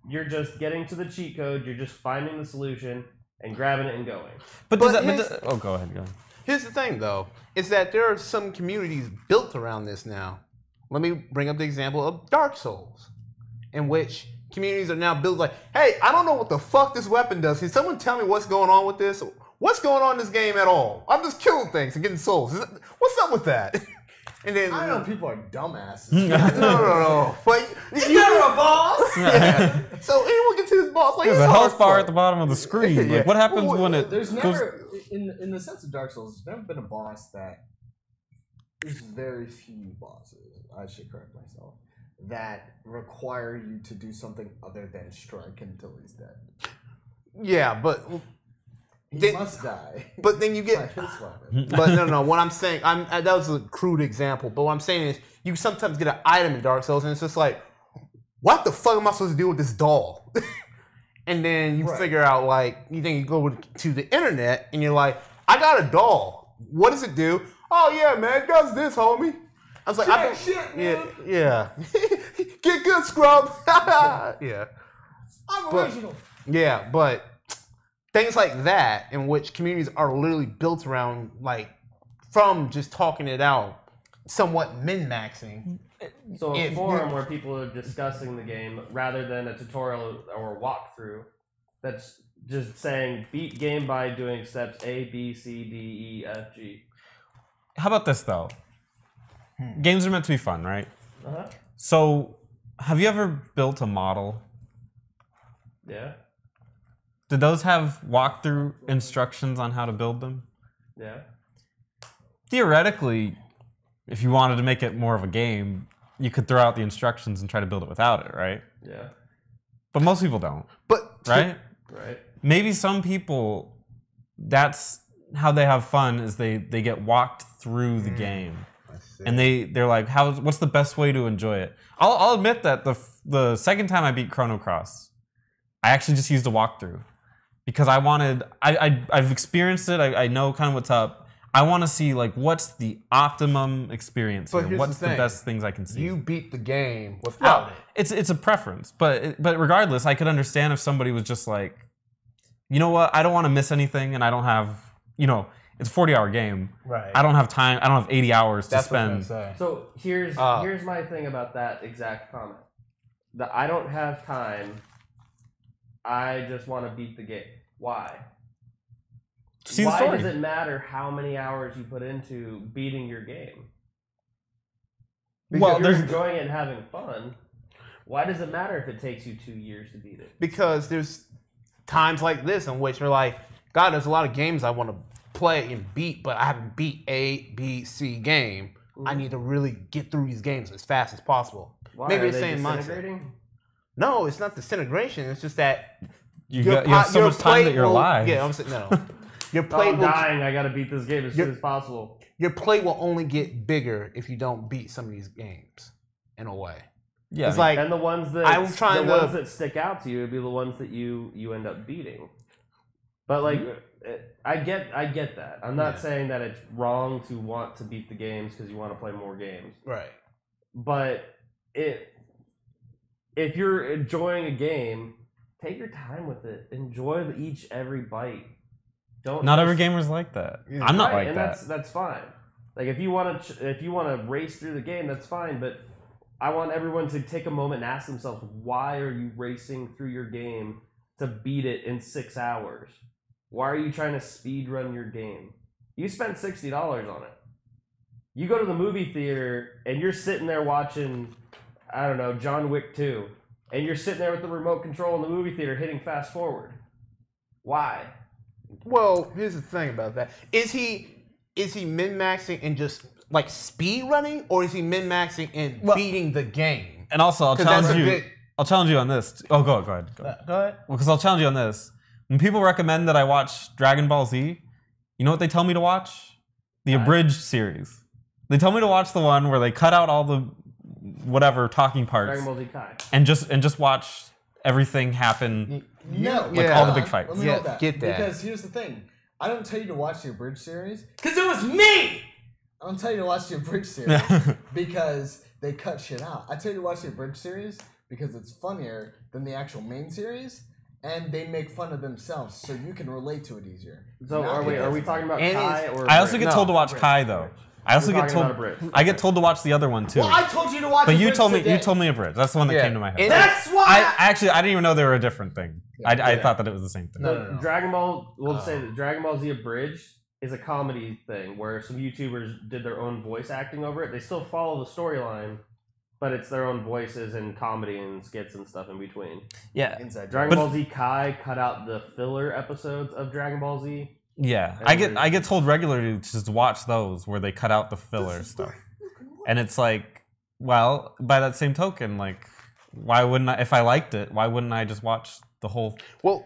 you're just getting to the cheat code. You're just finding the solution and grabbing it and going. But But does that? his- Oh, go ahead. Go ahead. Here's the thing, though, is that there are some communities built around this now. Let me bring up the example of Dark Souls, in which communities are now built like, hey, I don't know what the fuck this weapon does. Can someone tell me what's going on with this? What's going on in this game at all? I'm just killing things and getting souls. What's up with that? And then I know people are dumbasses. no. But You're a boss. yeah. So anyone gets to this boss like There's it's a hard health bar fuck. at the bottom of the screen. Yeah. Like, what happens Well, when it there's goes? never, in the sense of Dark Souls, there's never been a boss that. There's very few bosses, I should correct myself, that require you to do something other than strike until he's dead. Yeah, but He must die. but then you By get his weapon. but no. What I'm saying, that was a crude example. But what I'm saying is, you sometimes get an item in Dark Souls, and it's just like, what the fuck am I supposed to do with this doll? And then you Right. figure out, like, you think you go to the internet, and you're like, I got a doll. What does it do? Oh yeah, man, it does this, homie. I was like, yeah. Get good, scrub. Yeah. I'm But- original. Yeah, but things like that, in which communities are literally built around, like, from just talking it out, somewhat min-maxing. So a If- forum where people are discussing the game rather than a tutorial or walkthrough that's just saying beat game by doing steps A, B, C, D, E, F, G. How about this though? Games are meant to be fun, right? Uh-huh. So, have you ever built a model? Yeah. Did those have walkthrough instructions on how to build them? Yeah. Theoretically, if you wanted to make it more of a game, you could throw out the instructions and try to build it without it, right? Yeah. But most people don't, But right? Right. Maybe some people, that's how they have fun, is they get walked through the game. And they're like, what's the best way to enjoy it? I'll admit that the second time I beat Chrono Cross, I actually just used a walkthrough. Because I've experienced it, I know kind of what's up. I want to see like what's the optimum experience But here. here's What's the the thing. best things I can see. you beat the game without it. It's a preference, but regardless, I could understand if somebody was just like, you know what, I don't want to miss anything, and I don't have, it's a 40-hour game. Right. I don't have time. I don't have 80 hours That's to what I'm spend. saying. So here's my thing about that exact comment. That I don't have time. I just want to beat the game. Why? See the Why story. does it matter how many hours you put into beating your game? Well, If you're there's enjoying it and having fun, why does it matter if it takes you 2 years to beat it? Because there's times like this in which we're like, God, there's a lot of games I want to play and beat, but I haven't beat A, B, C game. I need to really get through these games as fast as possible. Why Maybe are the they same mindset. disintegrating? No, it's not disintegration. It's just that you have so much time that you're alive. Yeah, I'm saying no. Your Oh, plate I'm will dying. I gotta beat this game as soon as possible. your plate will only get bigger if you don't beat some of these games. In a way, Yeah, it's like And the ones that I'm trying the to- ones that stick out to you would be the ones that you end up beating. But like, I get that. I'm not saying that it's wrong to want to beat the games because you want to play more games. right. But if you're enjoying a game, take your time with it. Enjoy every bite. Don't not just- every gamer's like that. Yeah. I'm not Right, like and that. that's fine. Like if you want to race through the game, that's fine. But I want everyone to take a moment and ask themselves, why are you racing through your game to beat it in 6 hours? Why are you trying to speed run your game? You spent $60 on it. You go to the movie theater and you're sitting there watching, I don't know, John Wick 2, and you're sitting there with the remote control in the movie theater hitting fast forward. Why? Well, here's the thing about that. Is he min-maxing and just like speed running, or is he min-maxing and beating the game? And also, I'll 'Cause that's challenge a you. bit- I'll challenge you on this. Oh, go ahead. Go ahead. Well, because I'll challenge you on this. When people recommend that I watch Dragon Ball Z, you know what they tell me to watch? The abridged series. They tell me to watch the one where they cut out all the whatever talking parts Dragon Ball Z Kai. and just watch everything happen. No, Like all the hold big on. fights. Let me Yeah, hold that. get that. Because here's the thing. I don't tell you to watch the abridged series. Cause it was me! I don't tell you to watch the abridged series because they cut shit out. I tell you to watch the abridged series because it's funnier than the actual main series, and they make fun of themselves, so you can relate to it easier. So Not are we because- talking about And Kai it's- or I also Bridge? get told to watch Kai though. I also We're get talking told about Abridged. I get told to watch the other one too. Well, I told you to watch. But you Abridged told me today. abridged. That's the one that Yeah. came to my head. And- That's why I didn't even know they were a different thing. I thought that it was the same thing. No, Dragon Ball. We'll say that Dragon Ball Z Abridged is a comedy thing where some YouTubers did their own voice acting over it. They still follow the storyline, but it's their own voices and comedy and skits and stuff in between. Yeah, Inside Dragon But- Ball Z Kai cut out the filler episodes of Dragon Ball Z. yeah. I get told regularly to just watch those where they cut out the filler stuff, and it's like, well, by that same token, like, why wouldn't I? If I liked it, why wouldn't I just watch the whole Well,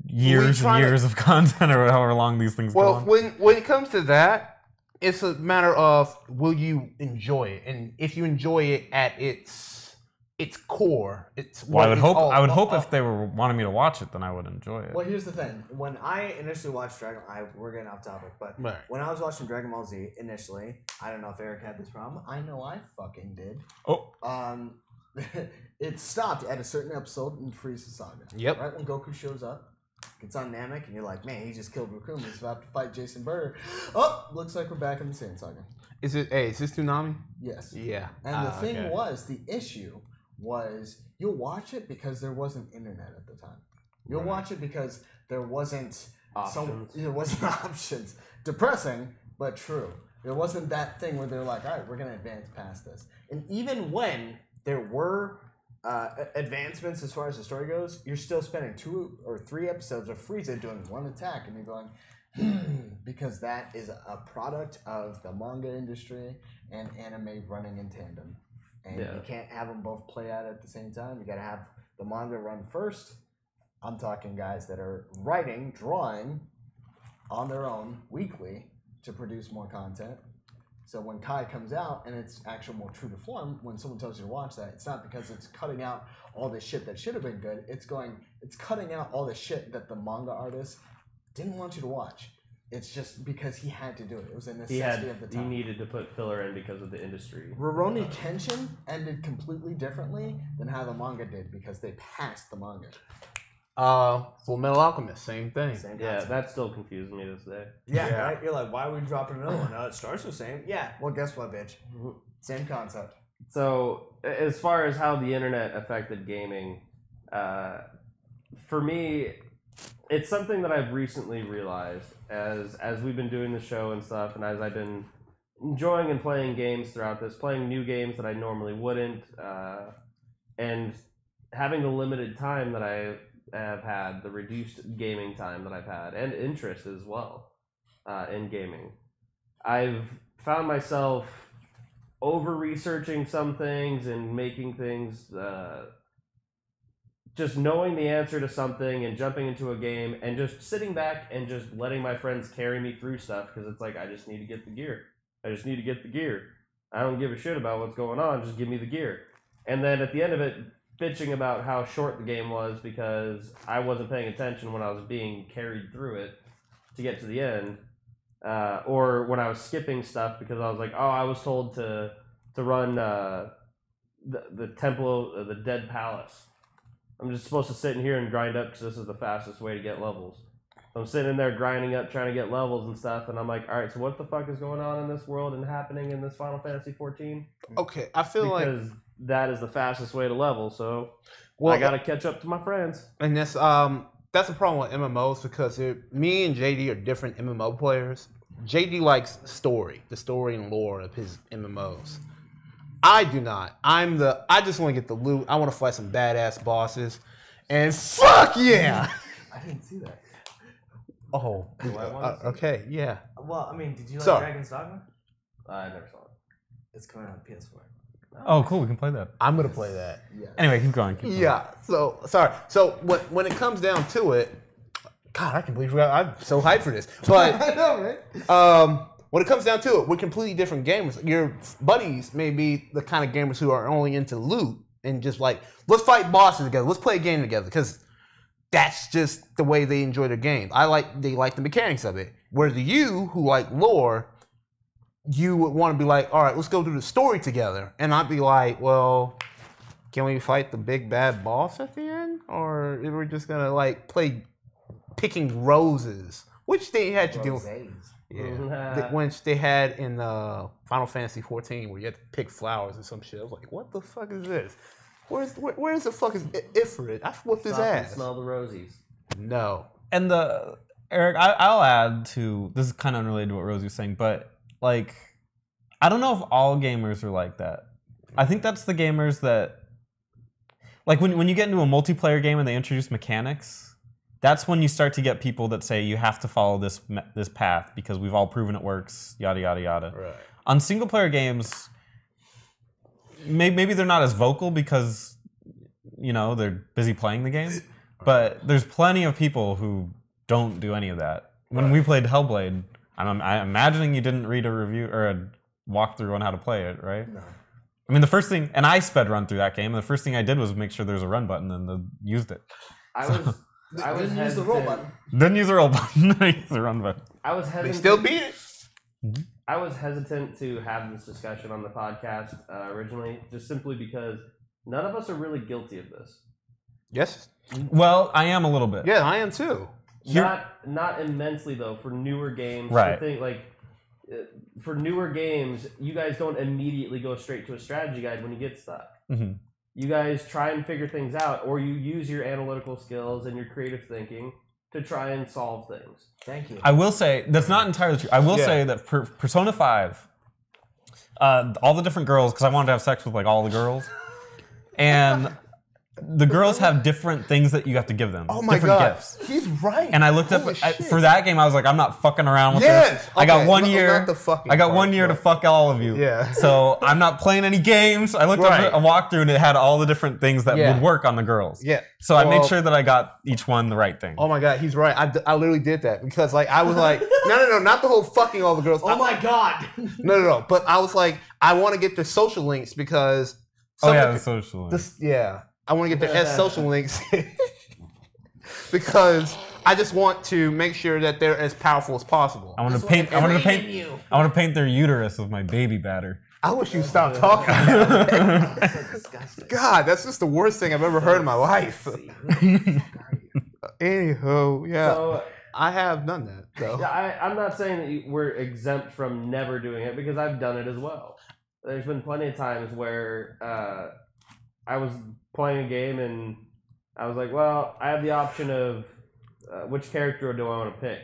years try and to- years of content or however long these things go well, on? when it comes to that, it's a matter of will you enjoy it, and if you enjoy it at its core, it's Well, I what would it's hope. all I would hope about. if they were wanting me to watch it, then I would enjoy it. Well, here's the thing. When I initially watched we're getting off topic, but Right. when I was watching Dragon Ball Z initially, I don't know if Eric had this problem. I know I fucking did. Oh, It stopped at a certain episode in Frieza Saga. Yep. Right when Goku shows up, gets on Namek, and you're like, man, he just killed Raccoon. He's about to fight Jason Burger. Oh, looks like we're back in the Saiyan Saga. Is this Tsunami? Yes. Yeah. And the thing okay. was, the issue was, you'll watch it because there wasn't internet at the time. You'll watch it because there wasn't Options. there wasn't options. Depressing, but true. There wasn't that thing where they're like, all right, we're gonna advance past this. And even when there were advancements as far as the story goes, you're still spending 2 or 3 episodes of Frieza doing one attack, and you're going, because that is a product of the manga industry and anime running in tandem. And you can't have them both play out at the same time. You got to have the manga run first. I'm talking guys that are writing, drawing on their own weekly to produce more content. So when Kai comes out and it's actually more true to form, when someone tells you to watch that, it's not because it's cutting out all this shit that should have been good. It's cutting out all the shit that the manga artist didn't want you to watch. It's just because he had to do it. It was a necessity of the time. He needed to put filler in because of the industry. Rurouni Kenshin ended completely differently than how the manga did because they passed the manga. Full Metal Alchemist, same thing. Same Yeah, concept. that still confuses me to this day. Yeah, right? You're like, why are we dropping another one? No, it starts the same. Yeah, well, guess what, bitch? Same concept. So, as far as how the internet affected gaming, for me, it's something that I've recently realized as we've been doing the show and stuff, and as I've been enjoying and playing games throughout this, playing new games that I normally wouldn't, and having the limited time that I have had, the reduced gaming time that I've had, and interest as well in gaming. I've found myself over-researching some things and making things, just knowing the answer to something and jumping into a game and just sitting back and just letting my friends carry me through stuff because it's like, I just need to get the gear. I just need to get the gear. I don't give a shit about what's going on, just give me the gear. And then at the end of it, bitching about how short the game was because I wasn't paying attention when I was being carried through it to get to the end, or when I was skipping stuff because I was like, oh, I was told to run the Temple of the Dead Palace. I'm just supposed to sit in here and grind up because this is the fastest way to get levels. So I'm sitting in there grinding up, trying to get levels and stuff, and I'm like, all right, so what the fuck is going on in this world and happening in this Final Fantasy 14? Okay, I feel Because that is the fastest way to level, so well, I gotta catch up to my friends. and that's a problem with MMOs because me and JD are different MMO players. JD likes the story and lore of his MMOs. I do not. I just want to get the loot. I want to fight some badass bosses, and fuck yeah! I didn't see that. Oh, okay, yeah. Well, I mean, did you like Sorry. Dragon's Dogma? I never saw it. It's coming out on PS4. Oh, cool. We can play that. I'm gonna play that. Yeah. Anyway, keep going. Keep going. Yeah. So sorry. So when it comes down to it, God, I can believe I'm so hyped for this. But I know, right? when it comes down to it, we're completely different gamers. Your buddies may be the kind of gamers who are only into loot and just like, let's fight bosses together. Let's play a game together because that's just the way they enjoy their game. They like the mechanics of it. Whereas you who like lore, you would want to be like, all right, let's go through the story together. And I'd be like, well, can we fight the big bad boss at the end? Or are we just gonna like play picking roses, which they had to deal with. Yeah, which they had in Final Fantasy 14, where you had to pick flowers or some shit. I was like, what the fuck is this? Where's the fuck is Ifrit? I whooped his Stop and ass. smell the rosies. No. And Eric, I'll add to this is kind of unrelated to what Rosie was saying, but like, I don't know if all gamers are like that. I think that's the gamers that, like, when you get into a multiplayer game and they introduce mechanics, that's when you start to get people that say you have to follow this path because we've all proven it works, yada yada yada. Right. On single player games, maybe they're not as vocal because they're busy playing the game, but there's plenty of people who don't do any of that. When we played Hellblade, I'm imagining you didn't read a review or a walkthrough on how to play it, right? No. I mean, the first thing, and I sped run through that game, and the first thing I did was make sure there's a run button and used it. I was Didn't use the roll button. Didn't use the roll button, I used the run button. I was They hesitant. still beat it. I was hesitant to have this discussion on the podcast originally, just simply because none of us are really guilty of this. Yes. Well, I am a little bit. Yeah, I am too. Not immensely though. For newer games, Right. For newer games, you guys don't immediately go straight to a strategy guide when you get stuck. Mm-hmm. You guys try and figure things out, or you use your analytical skills and your creative thinking to try and solve things. Thank you. I will say, that's not entirely true. I will say that Persona 5, all the different girls, because I wanted to have sex with like all the girls, and the girls have different things that you have to give them. Oh my different god, gifts. he's right. And I looked up Holy shit. for that game. I was like, I'm not fucking around with Yes! this. I got Okay, 1 no, year. not the fucking I got part, 1 year to but- fuck all of you. Yeah. So I'm not playing any games. I looked Right. up a walkthrough and it had all the different things that Yeah. would work on the girls. Yeah. So I made Well- sure that I got each one the right thing. Oh my god, he's right. I literally did that because like I was like, no, not the whole fucking all the girls. Oh my god! No. But I was like, I want to get their social links because. Oh yeah, some the of social. yeah, I want to get their social links because I just want to make sure that they're as powerful as possible. I want to paint. I want to paint their uterus with my baby batter. I wish you stopped talking. God, that's just the worst thing I've ever heard in my life. Anywho, yeah, So I have done that. So. yeah, I'm not saying that we're exempt from never doing it because I've done it as well. There's been plenty of times where I was playing a game and I was like, well, I have the option of which character do I want to pick?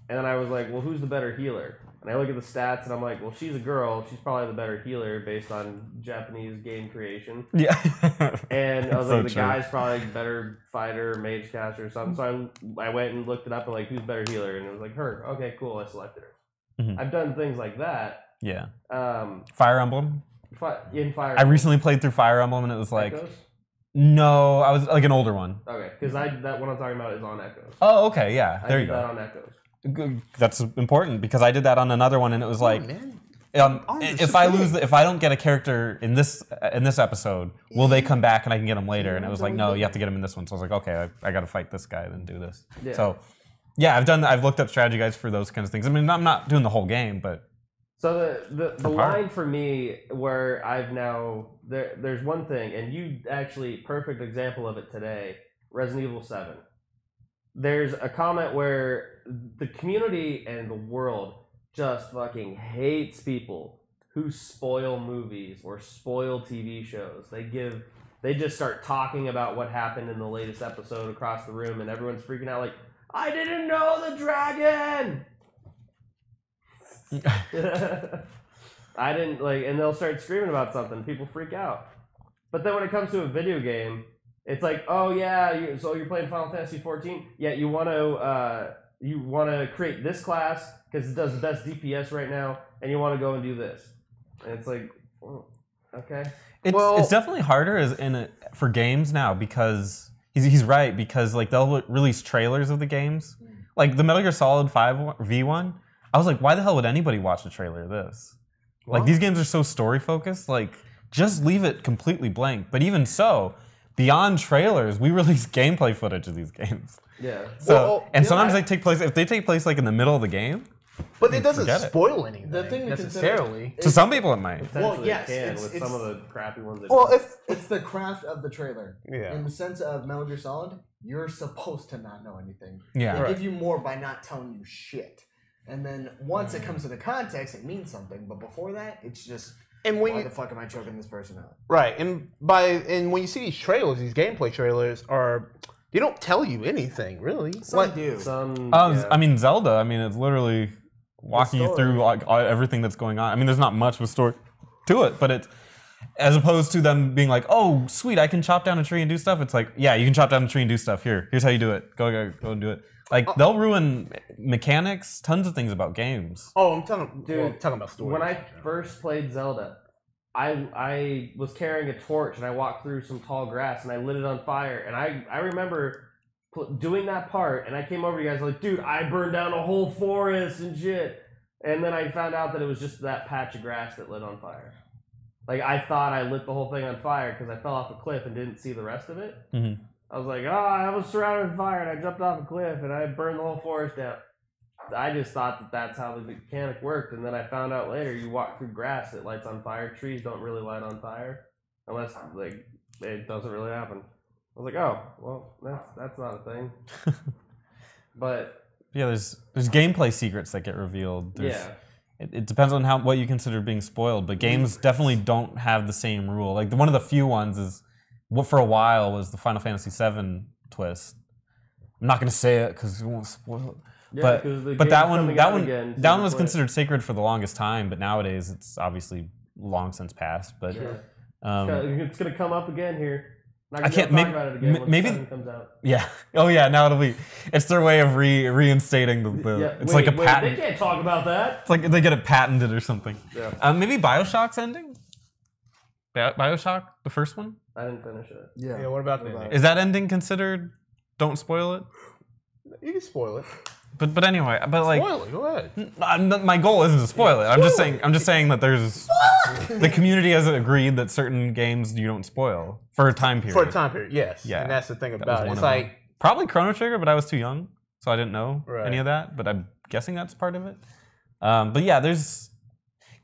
And then I was like, well, who's the better healer? And I look at the stats and I'm like, well, she's a girl. She's probably the better healer based on Japanese game creation. Yeah. And I was So like, the true. guy's probably better fighter, mage caster or something. So I went and looked it up and like, who's better healer? And it was like, her. Okay, cool. I selected her. Mhm. I've done things like that. Yeah. Um, Fire Emblem. in Fire. I recently played through Fire Emblem and it was like, Echoes? no, I was like an older one. Okay, because that one I'm talking about is on Echoes. Oh, okay, yeah. I There did you that go. on Echoes. That's important because I did that on another one and it was like, man. if I lose, if I don't get a character in this episode, will they come back and I can get them later? And it was like, no, you have to get them in this one. So I was like, okay, I got to fight this guy and do this. Yeah. So yeah, I've looked up strategy guides for those kinds of things. I mean, I'm not doing the whole game, but So the part. line for me where I've now there's one thing, and you actually perfect example of it today, Resident Evil 7. There's a comment where the community and the world just fucking hates people who spoil movies or spoil TV shows. They just start talking about what happened in the latest episode across the room, and everyone's freaking out like, I didn't know the dragon. I didn't and they'll start screaming about something. People freak out. But then when it comes to a video game, it's like, oh yeah, so you're playing Final Fantasy 14. Yeah, you want to create this class because it does the best DPS right now, and you want to go and do this. And it's like, oh, okay. it's definitely harder for games now because he's right because like they'll release trailers of the games, like the Metal Gear Solid 5 V1. I was like, why the hell would anybody watch a trailer of this? Like these games are so story focused. Like just leave it completely blank. But even so, beyond trailers, we release gameplay footage of these games. Yeah. So and you know, sometimes they take place if they take place like in the middle of the game. But it doesn't Forget it. spoil anything The thing to necessarily. To some people, it might. Essentially yes, it can it's- with some of the crappy ones. That Well, if It's the craft of the trailer. Yeah. In the sense of Metal Gear Solid, you're supposed to not know anything. Yeah. They give you more by not telling you shit. And then once it comes to the context, it means something. But before that, it's just, and when why you, the fuck am I choking this person out? right, and when you see these trailers, these gameplay trailers they don't tell you anything really. Some do. some. I mean, Zelda. I mean, it's literally walking you story. through like everything that's going on. I mean, there's not much of a story to it, but it's as opposed to them being like, "Oh, sweet, I can chop down a tree and do stuff." It's like, yeah, you can chop down a tree and do stuff. Here's how you do it. Go and do it. Like they'll ruin mechanics, tons of things about games. Oh, I'm talking, Dude, well, I'm talking about story. When I first played Zelda, I was carrying a torch and I walked through some tall grass and I lit it on fire. And I remember doing that part, and I came over to you guys like, dude, I burned down a whole forest and shit. And then I found out that it was just that patch of grass that lit on fire. Like, I thought I lit the whole thing on fire because I fell off a cliff and didn't see the rest of it. Mhm. I was like, I was surrounded with fire and I jumped off a cliff and I burned the whole forest down. I just thought that that's how the mechanic worked, and then I found out later you walk through grass that lights on fire. Trees don't really light on fire unless it doesn't really happen. I was like, oh, well, that's not a thing. But Yeah, there's gameplay secrets that get revealed. yeah, It depends on what you consider being spoiled, but games definitely don't have the same rule. Like one of the few ones is what for a while was the Final Fantasy VII twist. I'm not going to say it because we won't spoil it. yeah, 'cause the But that game's one coming that out one again, so that one you was play it. considered sacred for the longest time, but nowadays it's obviously long since passed. But Sure. It's gonna come up again here. Not I gonna can't- talk maybe- about it again when maybe- the 7 comes out. Yeah. Oh yeah. Now it'll be. It's their way of reinstating the. Yeah, it's wait, like a patent. They can't talk about that. It's like they get it patented or something. Yeah. Maybe Bioshock's ending. Bioshock, the first one. I didn't finish it. Yeah, what about that? Is that ending considered? Don't spoil it. You can spoil it. But anyway, but like. Spoil it. Go ahead. My goal isn't to spoil it. I'm just saying that there's the community has agreed that certain games you don't spoil for a time period. For a time period, yes. Yeah. And that's the thing That was about it. one It's of them. like, Probably Chrono Trigger, but I was too young, so I didn't know Right. any of that. But I'm guessing that's part of it. But yeah, there's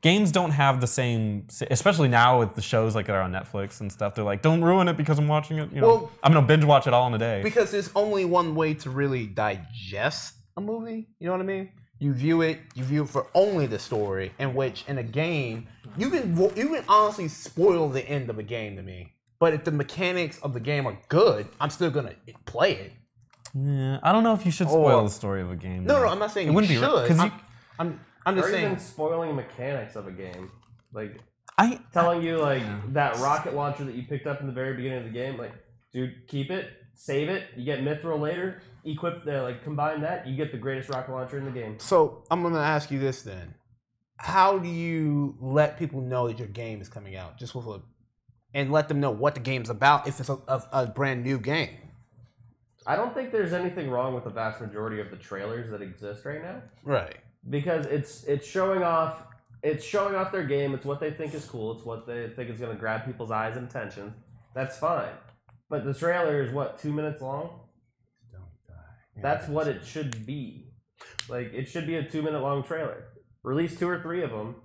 games don't have the same, especially now with the shows like that are on Netflix and stuff. They're like, don't ruin it because I'm watching it. You know, Well- I'm gonna binge watch it all in a day. because there's only one way to really digest a movie. You know what I mean? You view it for only the story, in which in a game you can honestly spoil the end of a game to me. But if the mechanics of the game are good, I'm still gonna play it. Yeah, I don't know if you should spoil the story of a game. No, I'm not saying It you wouldn't be should. because I'm just Or saying. even spoiling mechanics of a game, like I telling you like that rocket launcher that you picked up in the very beginning of the game, like, dude, keep it, save it. You get mithril later. Equip combine that, you get the greatest rocket launcher in the game. So I'm gonna ask you this then: how do you let people know that your game is coming out? Just with and let them know what the game's about if it's a brand new game. I don't think there's anything wrong with the vast majority of the trailers that exist right now, Right. because it's showing off their game. It's what they think is cool. It's what they think is going to grab people's eyes and attention. That's fine. But the trailer is what, 2 minutes long? That's what it should be. Like, it should be a 2 minute long trailer. Release 2 or 3 of them,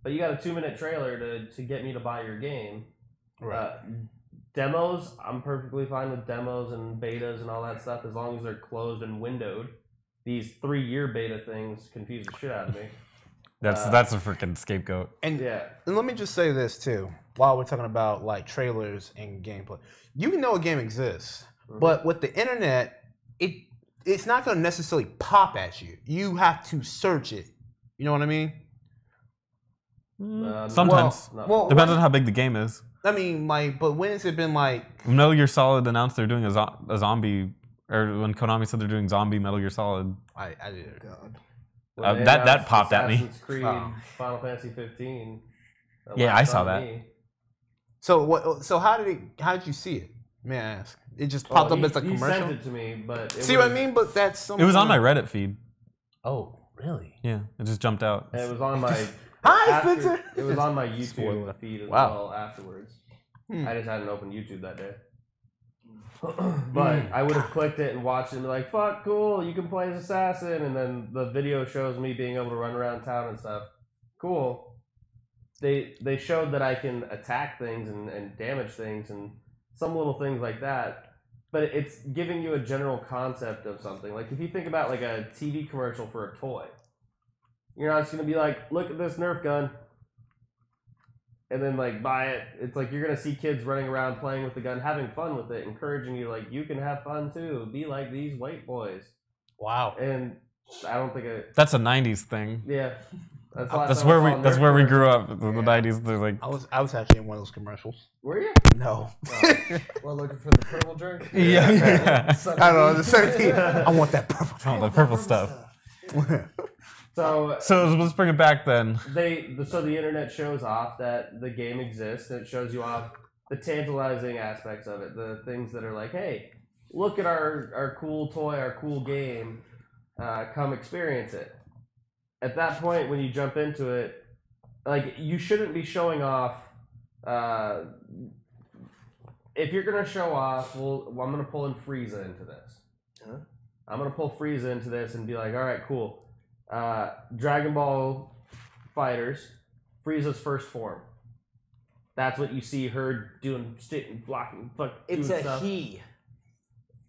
but you got a 2 minute trailer to get me to buy your game. Right. Demos, I'm perfectly fine with demos and betas and all that stuff as long as they're closed and windowed. These 3-year beta things confuse the shit out of me. that's a freaking scapegoat. And Yeah. And let me just say this too, while we're talking about like trailers and gameplay. You can know a game exists, but with the internet, it's not going to necessarily pop at you. You have to search it. You know what I mean? Sometimes No. depends on how big the game is. I mean, like, but when has it been like? Metal Gear Solid announced they're doing a zombie, or when Konami said they're doing zombie Metal Gear Solid. I did. God. When they that announced popped at me. Assassin's Creed, Oh. Final Fantasy 15. Yeah, I saw that. So what? So how did you see it? May I ask? It just popped up as a He commercial. sent it to me, but See what I mean? But that's something. It was on my Reddit feed. Oh, really? Yeah, it just jumped out. And it was on my. Hi, Spencer. It was on my Spoiler. YouTube feed as Wow. well afterwards. Hmm. I just hadn't opened YouTube that day. But I would have clicked it and watched it and be like, fuck, cool, you can play as Assassin. And then the video shows me being able to run around town and stuff. Cool. They showed that I can attack things and damage things and some little things like that. But it's giving you a general concept of something. Like if you think about like a TV commercial for a toy, you're not just going to be like, look at this Nerf gun. And then like buy it. It's like you're gonna see kids running around playing with the gun, having fun with it, encouraging you like you can have fun too. Be like these white boys. Wow. And I don't think That's a '90s thing. yeah. That's, the last That's time I where saw we a that's Nerf where we commercial. grew up. In the '90s, they're like, I was actually in one of those commercials. Were you? No. Well, looking for the purple drink? yeah, I don't know. The same thing. I want that purple. oh, the purple stuff. So So let's bring it back then. so the internet shows off that the game exists and it shows you off the tantalizing aspects of it, the things that are like, hey, look at our cool toy, our cool game, come experience it. At that point, when you jump into it, like you shouldn't be showing off. If you're gonna show off, well, I'm gonna pull in Frieza into this. Huh? I'm gonna pull Frieza into this and be like, all right, cool. Dragon Ball Fighters, Frieza's first form. That's what you see her doing, blocking, It's doing a stuff. he.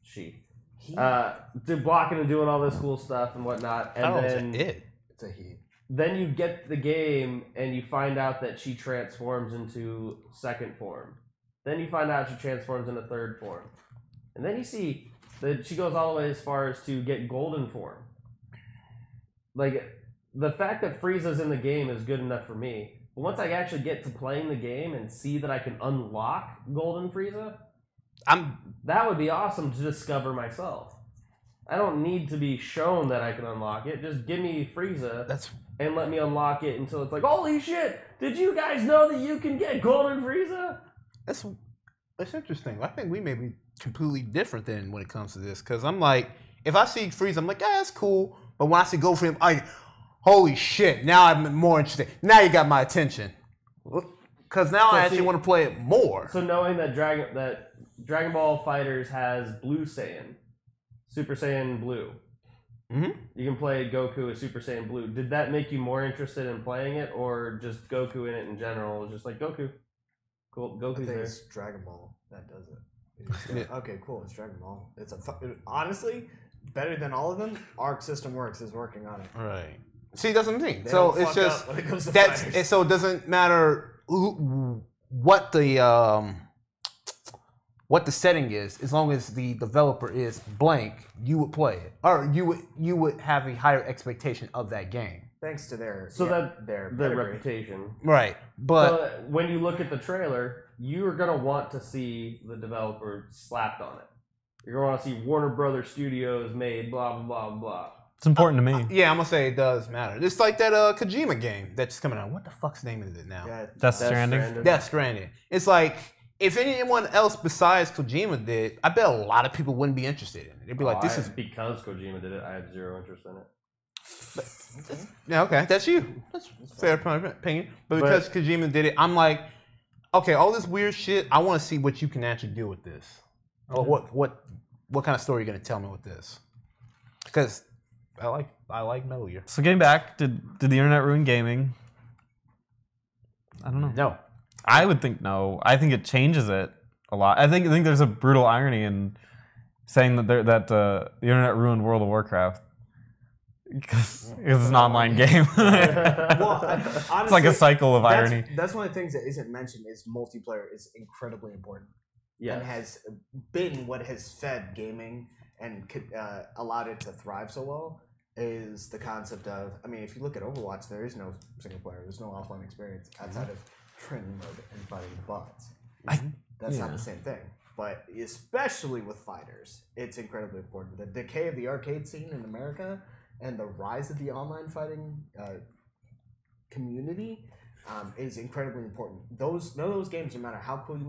She. He. Blocking and doing all this cool stuff and whatnot, and I don't know. then It. It's a he. then you get the game and you find out that she transforms into second form. Then you find out she transforms into third form, and then you see that she goes all the way as far as to get golden form. Like, the fact that Frieza's in the game is good enough for me. But once I actually get to playing the game and see that I can unlock Golden Frieza, that would be awesome to discover myself. I don't need to be shown that I can unlock it. Just give me Frieza and let me unlock it until it's like, holy shit! Did you guys know that you can get Golden Frieza? That's interesting. I think we may be completely different then when it comes to this. Because I'm like, if I see Frieza, I'm like, yeah, that's cool. But when I see Golden Frieza, I'm like, holy shit, now I'm more interested. Now you got my attention. Because now I actually want to play it more. So knowing that Dragon Ball Fighters has Blue Saiyan, Super Saiyan Blue. Mm-hmm. You can play Goku as Super Saiyan Blue. Did that make you more interested in playing it, or just Goku in it in general? Just like Goku. Cool. Goku's I think there. it's Dragon Ball that does it. Okay, cool. It's Dragon Ball. It's honestly better than all of them. Arc System Works is working on it. Right. See, that's what I'm saying. They So don't it's fuck just up when it comes to that's fighters. so it doesn't matter what the setting is, as long as the developer is blank, you would play it, or you would have a higher expectation of that game. Thanks to their Their pedigree. reputation. Right, but So when you look at the trailer, you are gonna want to see the developer slapped on it. You're gonna want to see Warner Brothers Studios made blah blah blah blah. It's important to me. yeah, I'm gonna say it does matter. It's like that Kojima game that's coming out. What the fuck's name is it now? Yeah, Death Stranding. Death Stranding. It's like if anyone else besides Kojima did, I bet a lot of people wouldn't be interested in it. They'd be like, "This is because Kojima did it. I have zero interest in it. yeah, okay, that's you. That's fair opinion." But because Kojima did it, I'm like, okay, all this weird shit. I want to see what you can actually do with this. Or what kind of story you're gonna tell me with this? Because I like Metal Gear. So getting back, did the internet ruin gaming? I don't know. No. I would think no. I think it changes it a lot. I think there's a brutal irony in saying that the internet ruined World of Warcraft because it's an online game. Well, It's honestly, like a cycle of that's- irony. That's one of the things that isn't mentioned is multiplayer is incredibly important. Yes. And has been what has fed gaming and allowed it to thrive so well is the concept of, I mean, if you look at Overwatch, there is no single player, there's no offline experience outside of training mode and fighting bots. That's not the same thing. But especially with fighters, it's incredibly important. The decay of the arcade scene in America and the rise of the online fighting community is incredibly important. None of those games, no matter how cool you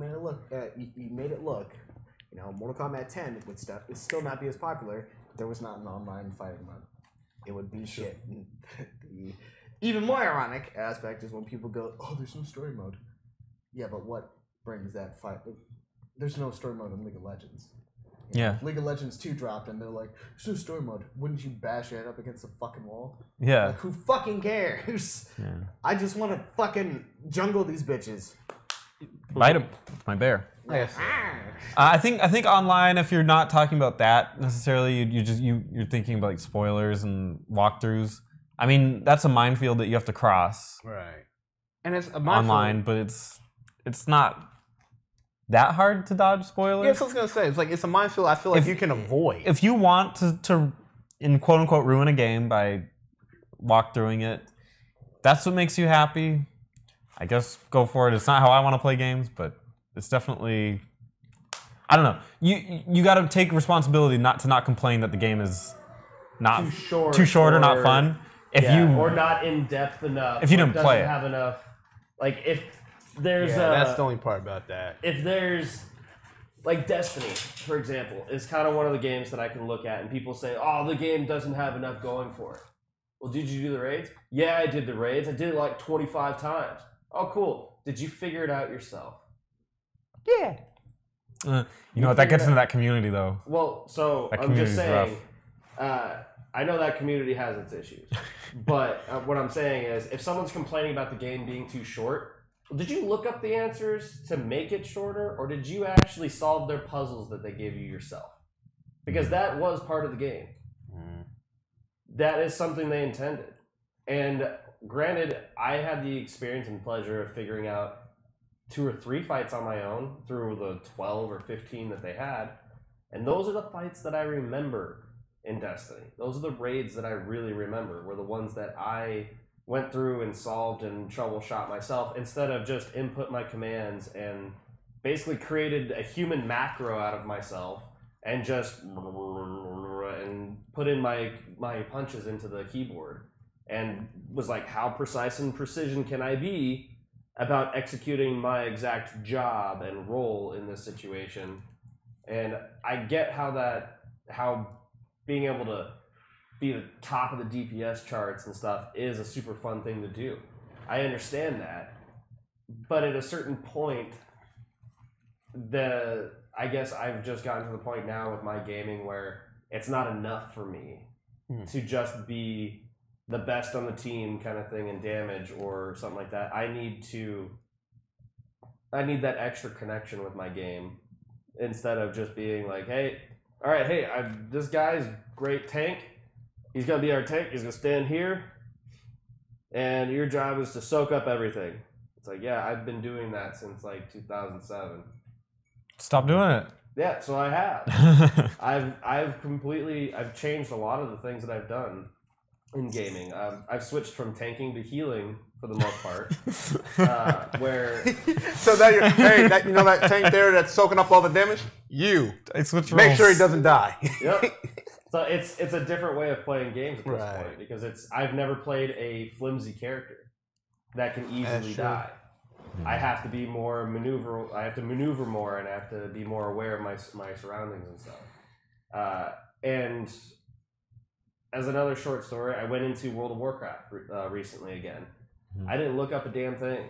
made it look, you know, Mortal Kombat 10 would still not be as popular if there was not an online fighting mode. It would be shit. The even more ironic aspect is when people go, "Oh, there's no story mode." Yeah, but what brings that fight? There's no story mode in League of Legends. You know, Yeah. if League of Legends 2 dropped and they're like, "There's no story mode." Wouldn't you bash your head up against the fucking wall? Yeah. Like, who fucking cares? Yeah. I just want to fucking jungle these bitches. Bite him. It's my bear. Yes. I think online, if you're not talking about that necessarily, you're thinking about like spoilers and walkthroughs. I mean, that's a minefield that you have to cross Right. And it's a online, but it's not that hard to dodge spoilers. Yeah, that's what I was gonna say. It's like it's a minefield. I feel like you can avoid. If you want to in quote unquote ruin a game by walkthroughing it, that's what makes you happy. I guess go for it. It's not how I want to play games, but it's definitely. I don't know. You got to take responsibility not to complain that the game is not too short or not fun. If or not in depth enough. If you or didn't play doesn't it. have enough. Like if there's that's the only part about that. if there's like Destiny, for example, is kind of one of the games that I can look at and people say, "Oh, the game doesn't have enough going for it." Well, did you do the raids? Yeah, I did the raids. I did it like 25 times. Oh, cool. Did you figure it out yourself? Yeah. you know what, that gets into that community though. Well, so That I'm just community's saying, I know that community has its issues, but what I'm saying is, if someone's complaining about the game being too short, did you look up the answers to make it shorter, or did you actually solve their puzzles that they gave you yourself? Because that was part of the game. That is something they intended. And granted, I had the experience and pleasure of figuring out 2 or 3 fights on my own through the 12 or 15 that they had. And those are the fights that I remember in Destiny. Those are the raids that I really remember, were the ones that I went through and solved and troubleshot myself instead of just input my commands and basically created a human macro out of myself and just and put in my punches into the keyboard and was like, how precise and precision can I be about executing my exact job and role in this situation? And I get how being able to be the top of the DPS charts and stuff is a super fun thing to do. I understand that. But at a certain point, I guess I've just gotten to the point now with my gaming where it's not enough for me to just be the best on the team kind of thing in damage or something like that. I need that extra connection with my game instead of just being like, hey, all right, hey, this guy's great tank. He's going to be our tank. He's going to stand here. And your job is to soak up everything. It's like, yeah, I've been doing that since like 2007. Stop doing it. Yeah, so I have. I've changed a lot of the things that I've done in gaming. I've switched from tanking to healing for the most part. Where So that you know that tank there that's soaking up all the damage? I switched Make roles. sure he doesn't die. yep. So it's a different way of playing games at this Right. point because I've never played a flimsy character that can easily true. die. I have to be more I have to maneuver more, and I have to be more aware of my surroundings and stuff. And as another short story, I went into World of Warcraft recently again. I didn't look up a damn thing.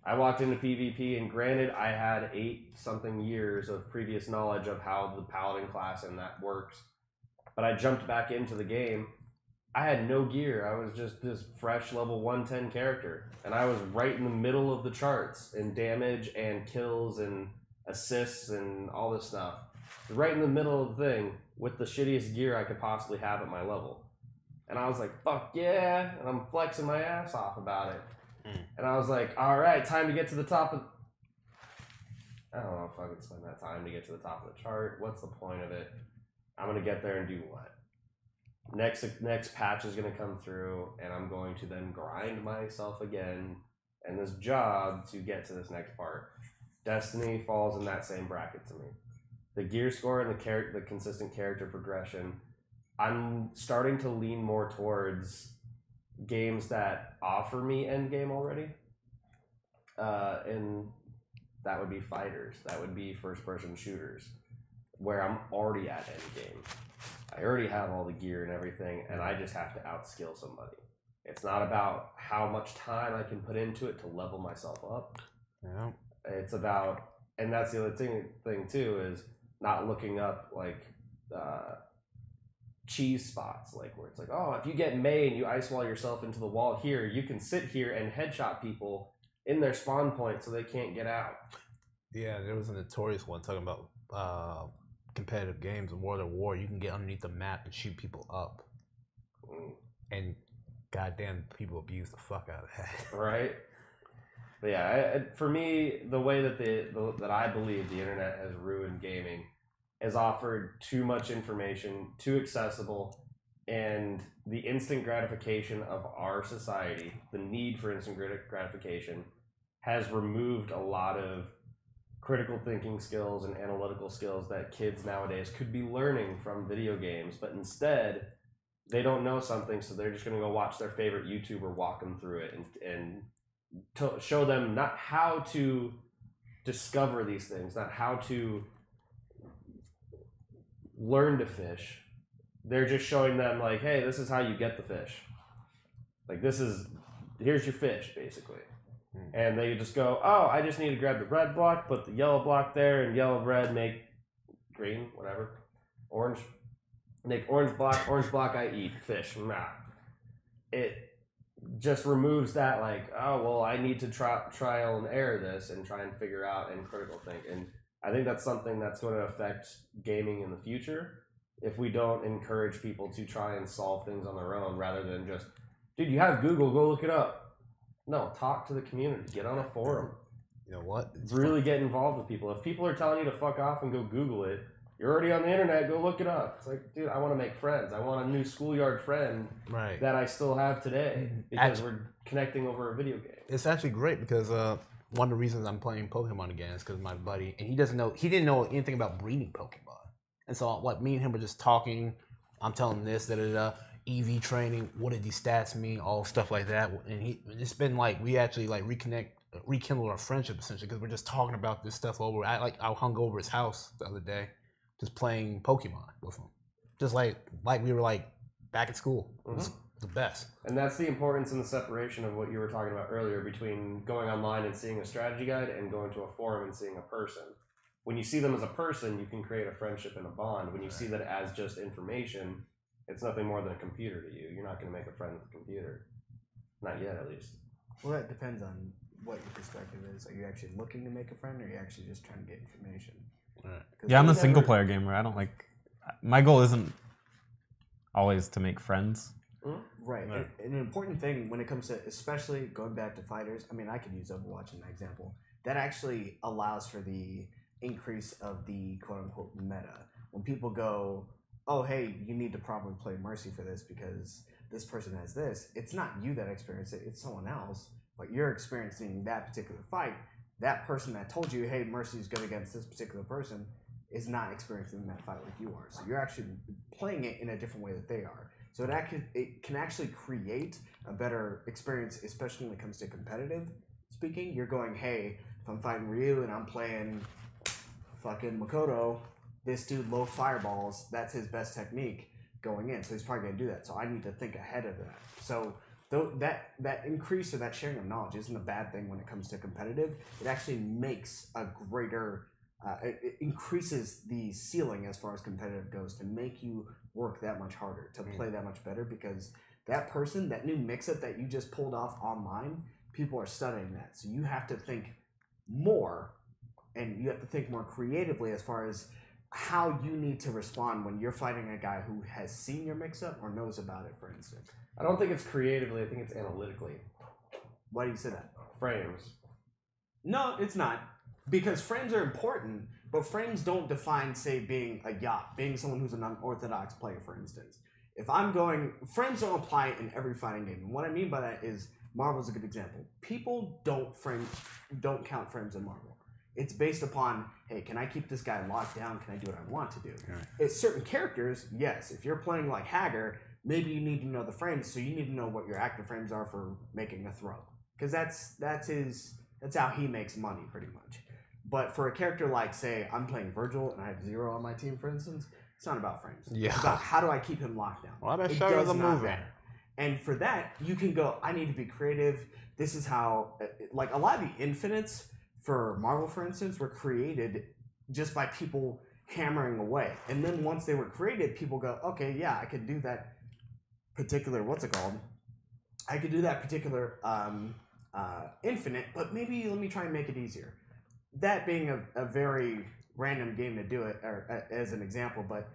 I walked into PvP, and granted, I had 8-something years of previous knowledge of how the Paladin class and that works. But I jumped back into the game. I had no gear. I was just this fresh level 110 character. And I was right in the middle of the charts in damage and kills and assists and all this stuff. Right in the middle of the thing with the shittiest gear I could possibly have at my level. And I was like, fuck yeah. And I'm flexing my ass off about it. And I was like, all right, time to get to the top of... I don't know if I could spend that time to get to the top of the chart. What's the point of it? I'm going to get there and do what? Next patch is going to come through, and I'm going to then grind myself again and this job to get to this next part. Destiny falls in that same bracket to me. The gear score and the consistent character progression, I'm starting to lean more towards games that offer me endgame already. And that would be fighters. That would be first-person shooters, where I'm already at endgame. I already have all the gear and everything, and I just have to outskill somebody. It's not about how much time I can put into it to level myself up. Yeah. It's about, and that's the other thing too, is not looking up like cheese spots, like where it's like, oh, if you get May and you ice wall yourself into the wall here, you can sit here and headshot people in their spawn point so they can't get out. Yeah, there was a notorious one talking about competitive games in World of War. You can get underneath the map and shoot people up. And goddamn, people abuse the fuck out of that. Right? But yeah, for me, the way that that I believe the internet has ruined gaming has offered too much information, too accessible, and the instant gratification of our society, the need for instant gratification, has removed a lot of critical thinking skills and analytical skills that kids nowadays could be learning from video games, but instead they don't know something, so they're just going to go watch their favorite YouTuber walk them through it and to show them not how to discover these things, not how to learn to fish. They're just showing them like, hey, this is how you get the fish. Like, here's your fish, basically. And they just go, oh, I just need to grab the red block, put the yellow block there, and yellow, red, make green, whatever. Orange, make orange block, I eat fish. Nah. It just removes that, like, oh, well, I need to trial and error this and try and figure out and critical think. And I think that's something that's going to affect gaming in the future if we don't encourage people to try and solve things on their own rather than just, dude, you have Google, go look it up. No, talk to the community. Get on a forum. You know what? Really get involved with people. If people are telling you to fuck off and go Google it, You're already on the internet. Go look it up. It's like, dude, I want to make friends. I want a new schoolyard friend Right. that I still have today because we're connecting over a video game. It's actually great because one of the reasons I'm playing Pokemon again is because my buddy, and he didn't know anything about breeding Pokemon. And so what me and him were just talking. I'm telling him this, EV training, what did these stats mean, all stuff like that. And it's been like we actually like rekindle our friendship essentially because we're just talking about this stuff over. I hung over his house the other day, just playing Pokemon with him, just like we were like back at school. It was the best. And that's the importance and the separation of what you were talking about earlier between going online and seeing a strategy guide and going to a forum and seeing a person. When you see them as a person, you can create a friendship and a bond. When you see that as just information, it's nothing more than a computer to you. You're not going to make a friend with a computer. Not yet, at least. Well, that depends on what your perspective is. Are you actually looking to make a friend, or are you actually just trying to get information? Right. Yeah, I'm a single player gamer. I don't like. My goal isn't always to make friends. Right. And an important thing when it comes to, especially going back to fighters, I mean, I could use Overwatch in that example. That actually allows for the increase of the quote-unquote meta. When people go, oh, hey, you need to probably play Mercy for this because this person has this, it's not you that experienced it, it's someone else, but you're experiencing that particular fight. That person that told you, hey, Mercy is good against this particular person, is not experiencing that fight like you are. So you're actually playing it in a different way that they are. So it can actually create a better experience, especially when it comes to competitive speaking. You're going, hey, if I'm fighting Ryu and I'm playing fucking Makoto, this dude low fireballs, that's his best technique going in. So he's probably going to do that. So I need to think ahead of that. So that increase or that sharing of knowledge isn't a bad thing when it comes to competitive. It actually makes a greater, it increases the ceiling as far as competitive goes to make you work that much harder, to play that much better, because that person, that new mix-up that you just pulled off online, people are studying that. So you have to think more, and you have to think more creatively as far as how you need to respond when you're fighting a guy who has seen your mix-up or knows about it, for instance. I don't think it's creatively. I think it's analytically. Why do you say that? Frames. No, it's not. Because frames are important, but frames don't define, say, being a yacht, being someone who's an unorthodox player, for instance. If I'm going, frames don't apply in every fighting game. And what I mean by that is Marvel's a good example. People don't count frames in Marvel. It's based upon, hey, can I keep this guy locked down? Can I do what I want to do? Right. It's certain characters, yes. If you're playing like Hager, maybe you need to know the frames, so you need to know what your active frames are for making a throw. Because that's how he makes money, pretty much. But for a character like, say, I'm playing Virgil and I have 0 on my team, for instance, it's not about frames. Yeah. It's about how do I keep him locked down. Well, that it shows does the not movie. matter. And for that, you can go, I need to be creative. This is how, like a lot of the infinites for Marvel, for instance, were created just by people hammering away. And then once they were created, people go, okay, yeah, I could do that particular, what's it called? I could do that particular infinite, but maybe let me try and make it easier. That being a very random game to do it, or as an example, but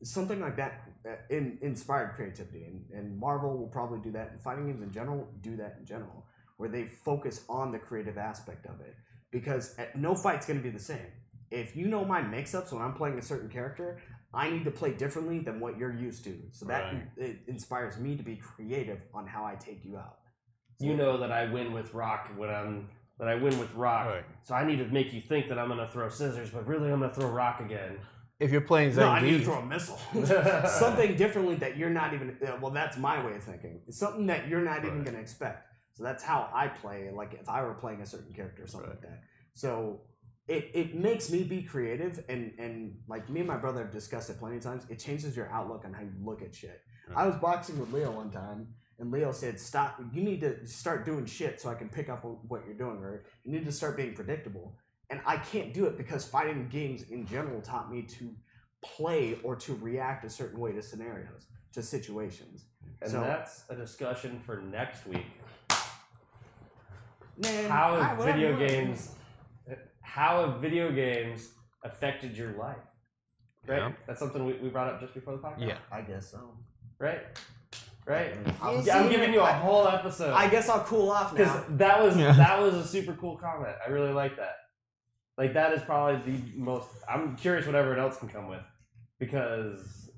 something like that inspired creativity, and Marvel will probably do that, and fighting games in general do that in general, where they focus on the creative aspect of it, because no fight's going to be the same. If you know my mix-ups when I'm playing a certain character, I need to play differently than what you're used to, so that it inspires me to be creative on how I take you out. So, you know that I win with RAWK RAWK, so I need to make you think that I'm going to throw scissors, but really I'm going to throw RAWK again. If you're playing Zangief, no, I need to throw a missile. Something differently that you're not even, well, that's my way of thinking. It's something that you're not even going to expect. So that's how I play, like if I were playing a certain character or something like that. So it makes me be creative, and like me and my brother have discussed it plenty of times, it changes your outlook on how you look at shit. I was boxing with Leo one time, and Leo said, stop, you need to start doing shit so I can pick up on what you're doing, right? You need to start being predictable. And I can't do it because fighting games in general taught me to play or to react a certain way to scenarios, to situations. And so, that's a discussion for next week. Man, How have video games affected your life? Right? Yeah. That's something we brought up just before the podcast? Yeah. I guess so. Right? Right? I'm I'm giving you a whole episode. I guess I'll cool off Because now. that was a super cool comment. I really like that. Like that is probably the most. I'm curious what everyone else can come with, because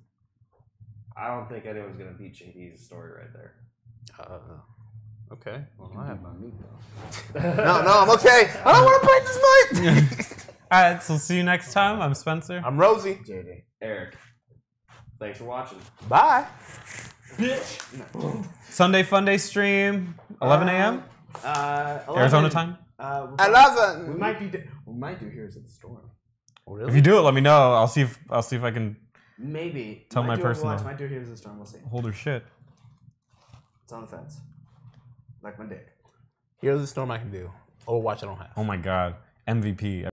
I don't think anyone's gonna beat Chingy's story right there. Okay. Well, You I can have beat my meat, no, I'm okay. I don't want to play this night. All right, so see you next time. I'm Spencer. I'm Rosie. JD. Eric, thanks for watching. Bye. Sunday Fun Day stream, 11 a.m. 11, Arizona time. I love it. We might do Heroes of the Storm. If you do it, let me know. I'll see if I can Maybe. Tell Might my do personal. Overwatch, might do Heroes of the Storm. We'll see. hold her shit. It's on the fence. Like my dick. Here's the storm I can do. Overwatch I don't have. Oh my god, MVP.